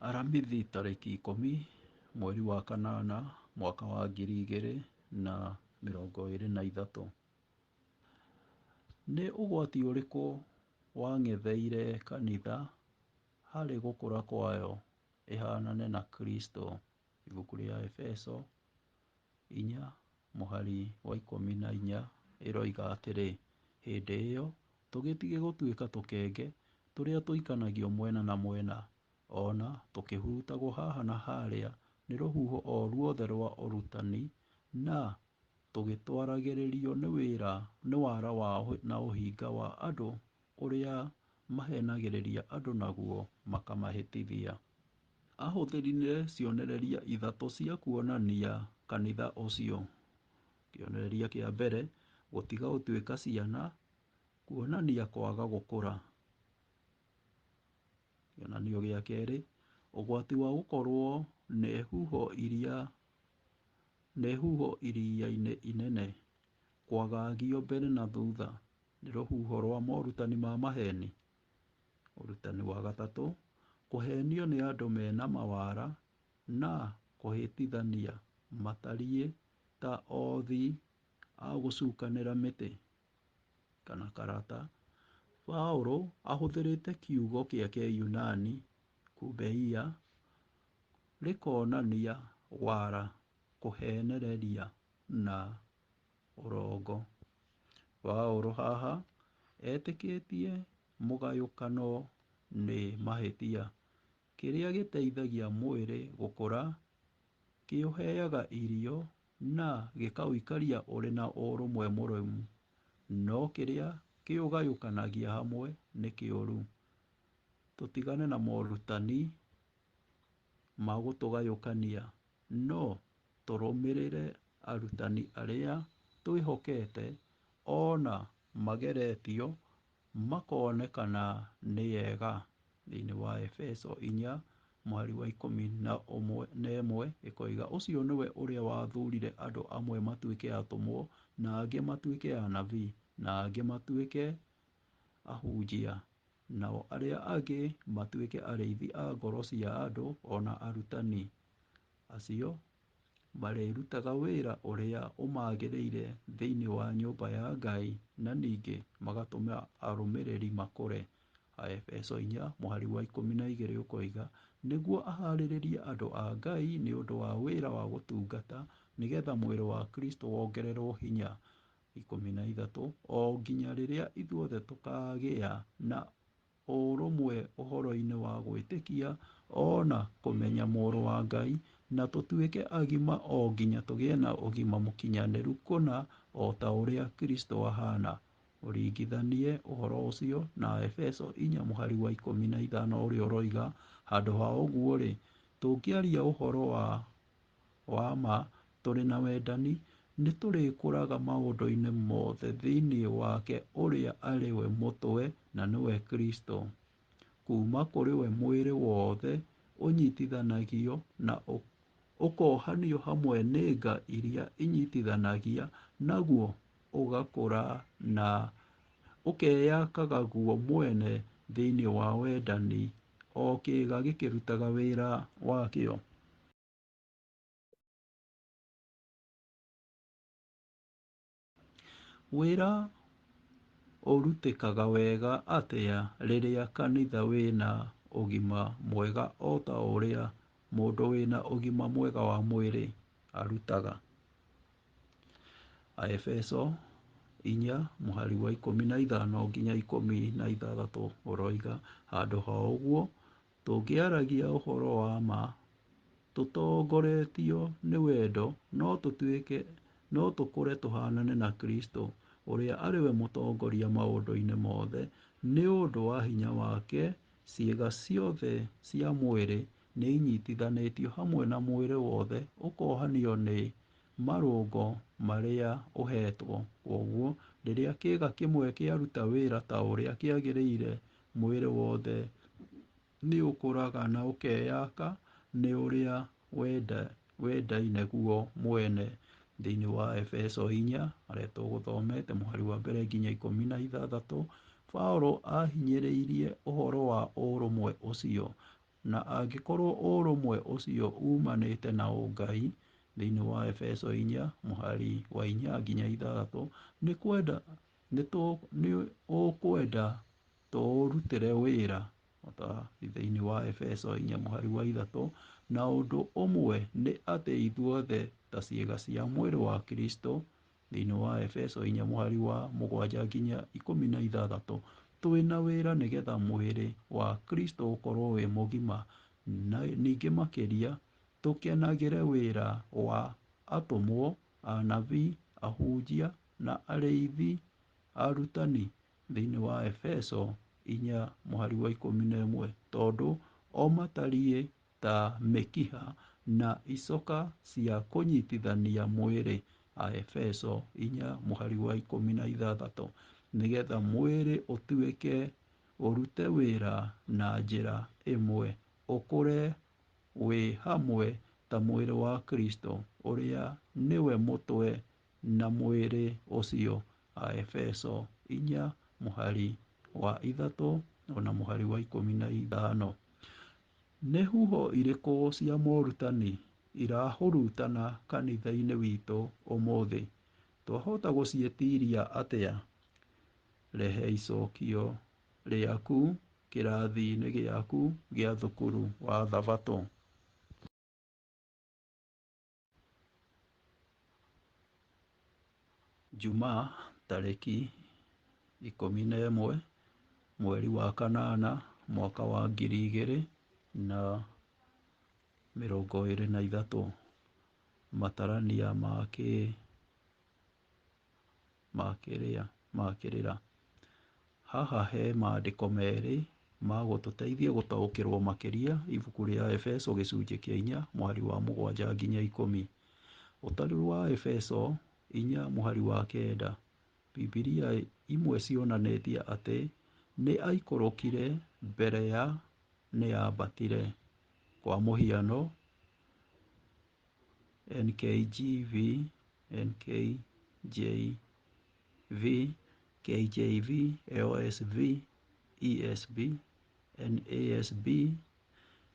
Aramithi tarĩki 10 mweri wa kanana mwaka wa 2023. Nĩ ũgwati ũrĩkũ wang'etheire kanitha harĩ gũkũra kwayo ĩhanane na Kristo? Ibuku rĩa Efeso 4:14 ĩroiga atĩrĩ: hĩndĩ ĩyo tũgĩtige gũtuĩka tũkenge, tũrĩa tũikanagio mwena na mwena, ona tũkĩhurutagwo haha na harĩa nĩ rũhuho o ruothe rwa ũrutani, na tũgĩtwaragĩrĩrio nĩ wara na ũhinga wa andũ ũrĩa mahenagĩrĩria andũ naguo makamahĩtithia. Ahũthĩrire cionereria ithatũ cia kuonania kanitha ũcio. Kĩonereria kĩa mbere, gũtiga gũtuĩka ciana, kuonania kwaga gũkũra. Kĩonanio gĩa kerĩ, ũgwati wa gũkorwo nĩ huho iria-inĩ inene, kwagagio mbere na thutha. nĩ rũhuho rwa morutani ma maheni. Ũrutani wa gatatũ, kũhenio nĩ andũ mena mawara na kũhĩtithania matariĩ ta othi a gũcukanĩra mĩtĩ kana karata. Paũlũ ahũthĩrĩte kiugo gĩa Kĩyunani kubeia rĩkonania wara, kũhenereria na ũrongo. Paũlũ haha etĩkĩtie mũgayũkano nĩ mahĩtia, kĩrĩa gĩteithagia mwĩrĩ gũkũra, kĩũheaga irio na gĩkaũikaria ũrĩ na ũrũmwe mũrũmu, no kĩrĩa kĩũgayũkanagia hamwe nĩ kĩũru. Tũtigane na morutani ma gũtũgayũkania, no tũrũmĩrĩre arutani arĩa twĩhokete ona mageretio makonekana nĩ ega. Thĩinĩ wa Efeso 4:11 ĩkoiga, ũcio nĩwe ũrĩa wathurire andũ amwe matuĩke atũmwo, na angĩ matuĩke anabii, na angĩ matuĩke ahunjia, nao arĩa angĩ matuĩke arĩithi a ngoro cia andũ, ona arutani. Acio marĩrutaga wĩra ũrĩa ũmagĩrĩire thĩinĩ wa nyũmba ya Ngai, na ningĩ magatũma arũmĩrĩri makũre. Efeso 4:12 ũkoiga, nĩguo aharĩrĩrie andũ a Ngai nĩ ũndũ wa wĩra wa gũtungata, nĩgetha mwĩrĩ wa Kristo wongererwo hinya. 13, o nginya rĩrĩa ithuothe tũkagĩa na ũrũmwe ũhoro-inĩ wa gwĩtĩkia ona kũmenya Mũrũ wa Ngai, na tũtuĩke agima o nginya tũgĩe na ũgima mũkinyanĩru kũna o ta ũrĩa Kristo ahana. Ũringithanie ũhoro ũcio na Efeso 4:15 ũrĩa ũroiga, handũ ha ũguo-rĩ, tũngĩaria ũhoro wa ma tũrĩ na wendani, nĩ tũrĩkũraga maũndũ-inĩ mothe thĩinĩ wake ũrĩa arĩ we mũtwe, na nĩwe Kristo. Kuma kũrĩ we mwĩrĩ wothe ũnyitithanagio na ũkohanio hamwe nĩ nga iria inyitithanagia, naguo ũgakũra na ũkeyakaga guo mwene thĩinĩ wa wendani, o kĩĩga gĩkĩrutaga wĩra wakĩo. Wĩra ũrutĩkaga wega atĩa rĩrĩa kanitha wĩna ũgima mwega o ta ũrĩa mũndũ wĩna ũgima mwega wa mwĩrĩ arutaga? Efeso 4:15-16 ũroiga, handũ ha ũguo, tũngĩaragia ũhoro wa ma tũtongoretio nĩ wendo, no tũkũre tũhanane na Kristo, ũrĩa arĩ we mũtongoria maũndũ-inĩ mothe. Nĩ ũndũ wa hinya wake, ciĩga ciothe cia mwĩrĩ nĩ inyitithanĩtio hamwe na mwĩrĩ wothe, ũkohanio nĩ marũngo marĩa ũhetwo. Koguo rĩrĩa kĩĩga kĩmwe kĩaruta wĩra ta ũrĩa kĩagĩrĩire, mwĩrĩ wothe nĩ ũkũraga na ũkeyaka nĩ ũrĩa wendaine guo mwene. Thĩinĩ wa Efeso 4 harĩa tũgũthomete mũhari wa mbere nginya 16, Paũlũ ahinyĩrĩirie ũhoro wa ũrũmwe ũcio, na angĩkorwo ũrũmwe ũcio umanĩte na ũngai, thĩinĩ wa Efeso 4 mũhari wa 4 nginya 6, nĩ ũkwenda tũũrutĩre wĩra thĩinĩ wa Efeso 4 mũhari wa 3, na ũndũ ũmwe nĩ atĩ ithuothe ta ciĩga cia mwĩrĩ wa Kristo, thĩinĩ wa Efeso 4 mũhari wa 7 nginya 16, twĩna wĩra nĩgetha mwĩrĩ wa Kristo ũkorwo wĩ mũgima, na ningĩ makĩria tũkenagĩre wĩra wa atũmwo, anabii, ahunjia na arĩithi, arutani, thĩinĩ wa Efeso 4 mũhari wa 11, tondũ o matariĩ ta mĩkiha na icoka cia kũnyitithania mwĩrĩ. Efeso 4 mũhari wa 16, nĩgetha mwĩrĩ ũrute wĩra na njĩra ĩmwe, ũkũre wĩ hamwe ta mwĩrĩ wa Kristo, ũrĩa nĩwe mũtwe na mwĩrĩ ũcio. Efeso inya mũhari wa ithatũ ona mũhari wa 15. Nĩ huho irĩkũ cia morutani irahurutana kanitha-inĩ witũ ũmũthĩ? Twahota gũciĩtiria atĩa? Rehe icokio rĩaku kĩrathi-inĩ gĩaku gĩa thukuru wa Thabatũ. Jumaa tarĩki 11 mweri wa kanana mwaka wa 2023. Matarania makĩrĩra. Haha he maandĩko merĩ ma gũtũteithia gũtaũkĩrwo makĩria ibuku rĩa Efeso gĩcunjĩ kĩa 4 mũhari wa 7 nginya 10. Ũtaru wa Efeso 4 mũhari wa 9. Bibilia imwe cionanĩtie atĩ nĩ aikũrũkire mbere ya nĩ ambatire. Kwa mũhiano NKJV, KJV, LSV, ESV, NASB.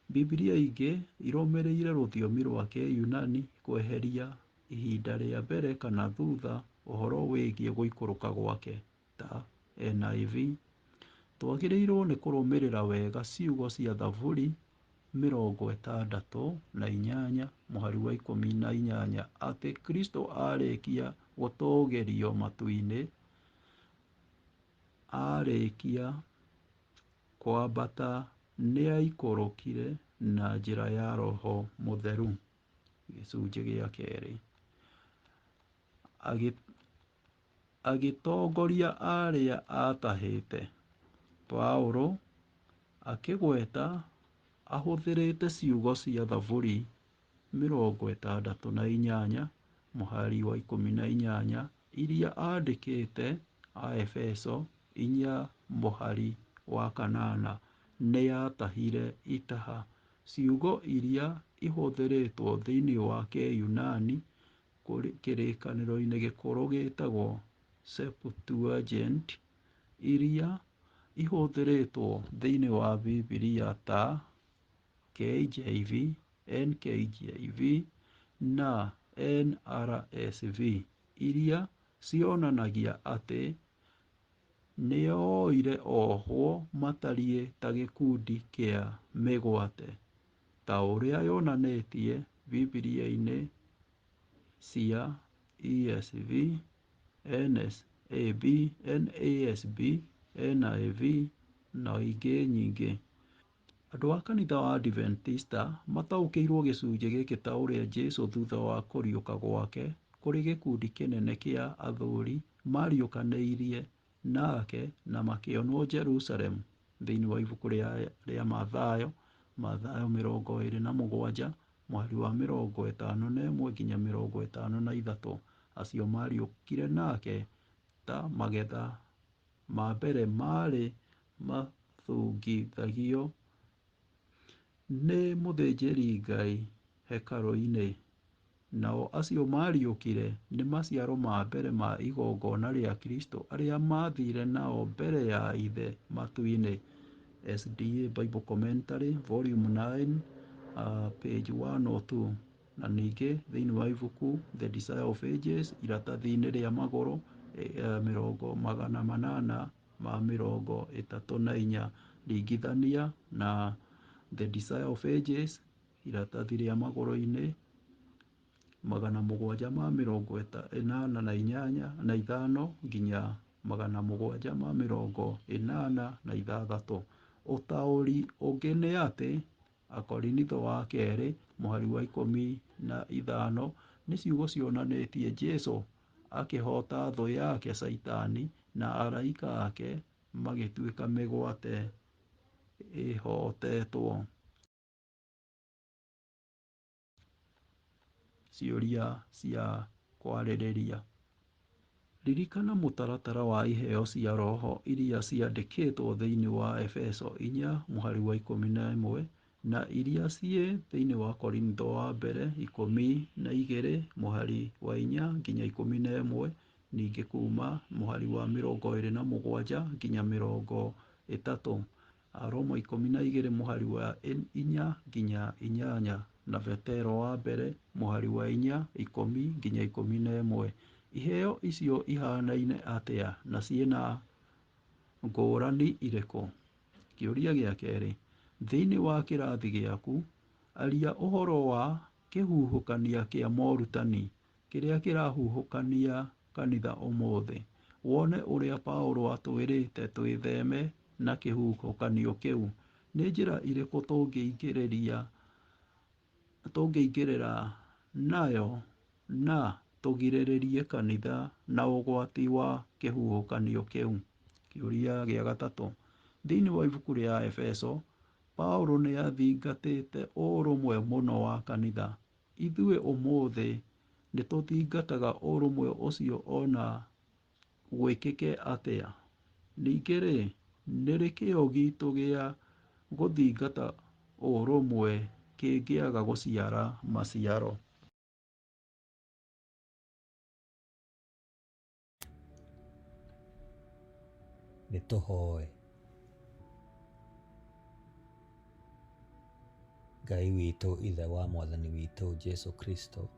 Bibilia ingĩ irũmĩrĩire rũthiomi rwa Kĩyunani kweheria ihinda rĩa mbere kana thutha ũhoro wĩgiĩ gũikũrũka gwake ta NIV. Twagĩrĩirwo nĩ kũrũmĩrĩra wega ciugo cia Thaburi 68 mũhari wa 18 atĩ Kristo arĩkia gũtũũgĩrio matu-inĩ, arĩkia kwambata nĩ aikũrũkire na njĩra ya Roho Mũtheru. Gĩcunjĩ gĩa 2. Agĩtongoria arĩa atahĩte. Paũlũ akĩgweta ahũthĩrĩte ciugo cia Thaburi 68 mũhari wa 18 iria andĩkĩte Aefeso 4 mũhari wa 8 nĩ yatahire itaha. Ciugo iria ihũthĩrĩtwo thĩinĩ wa Kĩyunani kĩrĩkanĩro-inĩ gĩkũrũ gĩtagwo Septuagint, iria ihũthĩrĩtwo thĩinĩ wa Bibilia ta KJV, NKJV na NRSV, iria cionanagia atĩ nĩoire ohwo matariĩ ta gĩkundi kĩa mĩgwate, ta ũrĩa yonanĩtie Bibilia-inĩ cia ESV, NSAB, NASB, NIV na ingĩ nyingĩ. Andũ a kanitha wa Adventista mataũkĩirwo gĩcunjĩ gĩkĩ ta ũrĩa Jesũ thutha wa kũriũka gwake kũrĩ gĩkundi kĩnene kĩa athuri mariũkanĩirie nake na makĩonwo Jerusalemu thĩinĩ wa ibuku rĩa Mathayo 27 mũhari wa 51 nginya 53. Acio mariũkire nake ta magetha ma mbere marĩ mathungithagio nĩ mũthĩnjĩri Ngai hekarũ-inĩ. Nao acio mariũkire nĩ maciaro ma mbere ma igongona rĩa Kristo arĩa mathire nao mbere ya ithe matu-inĩ. SDA Bible Commentary Volume 9 page 102. Na ningĩ thĩinĩ wa ibuku The Desire of Ages iratathi-inĩ rĩa magũrũ 834 ringithania na The Desire of Ages iratathi rĩa magũrũ-inĩ 785 nginya 786. Ũtaũri ũngĩ nĩ atĩ Akorinitho wa kerĩ mũhari wa 15 nĩ ciugo cionanĩtie Jesũ akĩhota thũ yake Saitani na araika ake magĩtuĩka mĩgwate ĩhotetwo. Ciũria cia kwarĩrĩria. Ririkana mũtaratara wa iheo cia roho iria ciandĩkĩtwo thĩinĩ wa Efeso 4 mũhari wa 11 na iria ciĩ thĩinĩ wa Korintho wa mbere 12 mũhari wa 4 nginya 11, ningĩ kuma mũhari wa 27 nginya 30. Aroma 12 mũhari wa 4 nginya 8, na Petero wa mbere mũhari wa 4, 10 nginya 11. Iheo icio ihanaine atĩa na ciĩna ngũrani irĩkũ? Kĩũria gĩa kerĩ. Thĩinĩ wa kĩrathi gĩaku, aria ũhoro wa kĩhuhũkania kĩa morutani kĩrĩa kĩrahuhũkania kanitha ũmũthĩ. Wone ũrĩa Paũlũ atwĩrĩte twĩtheme na kĩhuhũkanio kĩu. Nĩ njĩra irĩkũ tũngĩingĩrĩra nayo na tũgirĩrĩrie kanitha na ũgwati wa kĩhuhũkanio kĩu? Kĩũria gĩa gatatũ. Thĩinĩ wa ibuku rĩa Efeso, Paũlũ nĩ athingatĩte ũrũmwe mũno wa kanitha. Ithuĩ ũmũthĩ nĩ tũthingataga ũrũmwe ũcio ona gwĩkĩke atĩa? Ningĩ-rĩ, nĩ rĩ kĩo gitũ gĩa gũthingata ũrũmwe kĩngĩaga gũciara maciaro? Nĩ tũhoe. Ngai witũ, ithe wa mwathani witũ Jesũ Kristo,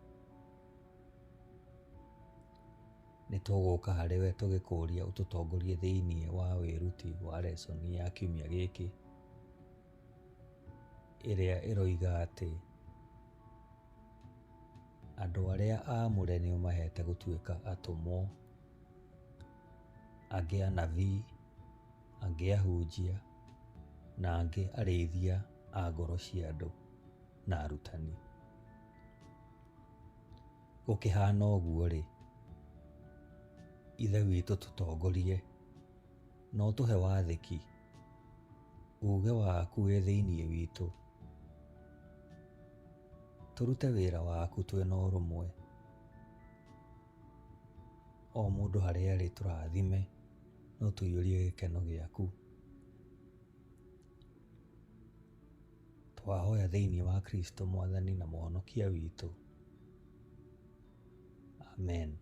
nĩ tũgũka harĩ we tũgĩkũria ũtũtongorie thĩinĩ wa wĩruti wa lesson ya kiumia gĩkĩ, ĩrĩa ĩroiga atĩ andũ arĩa aamũre nĩ ũmahete gũtuĩka atũmwo, angĩ anabii, angĩ ahunjia, na angĩ arĩithia a ngoro cia andũ na arutani. Gũkĩhana ũguo-rĩ, ithe witũ tũtongorie, no tũhe wathĩki, uge waku wĩ thĩinĩ witũ, tũrute wĩra waku twĩna ũrũmwe, o mũndũ harĩa arĩ tũrathime, no tũiyũrie gĩkeno gĩaku. Twahoya thĩinĩ wa Kristo mwathani na mũhonokia witũ. Amen.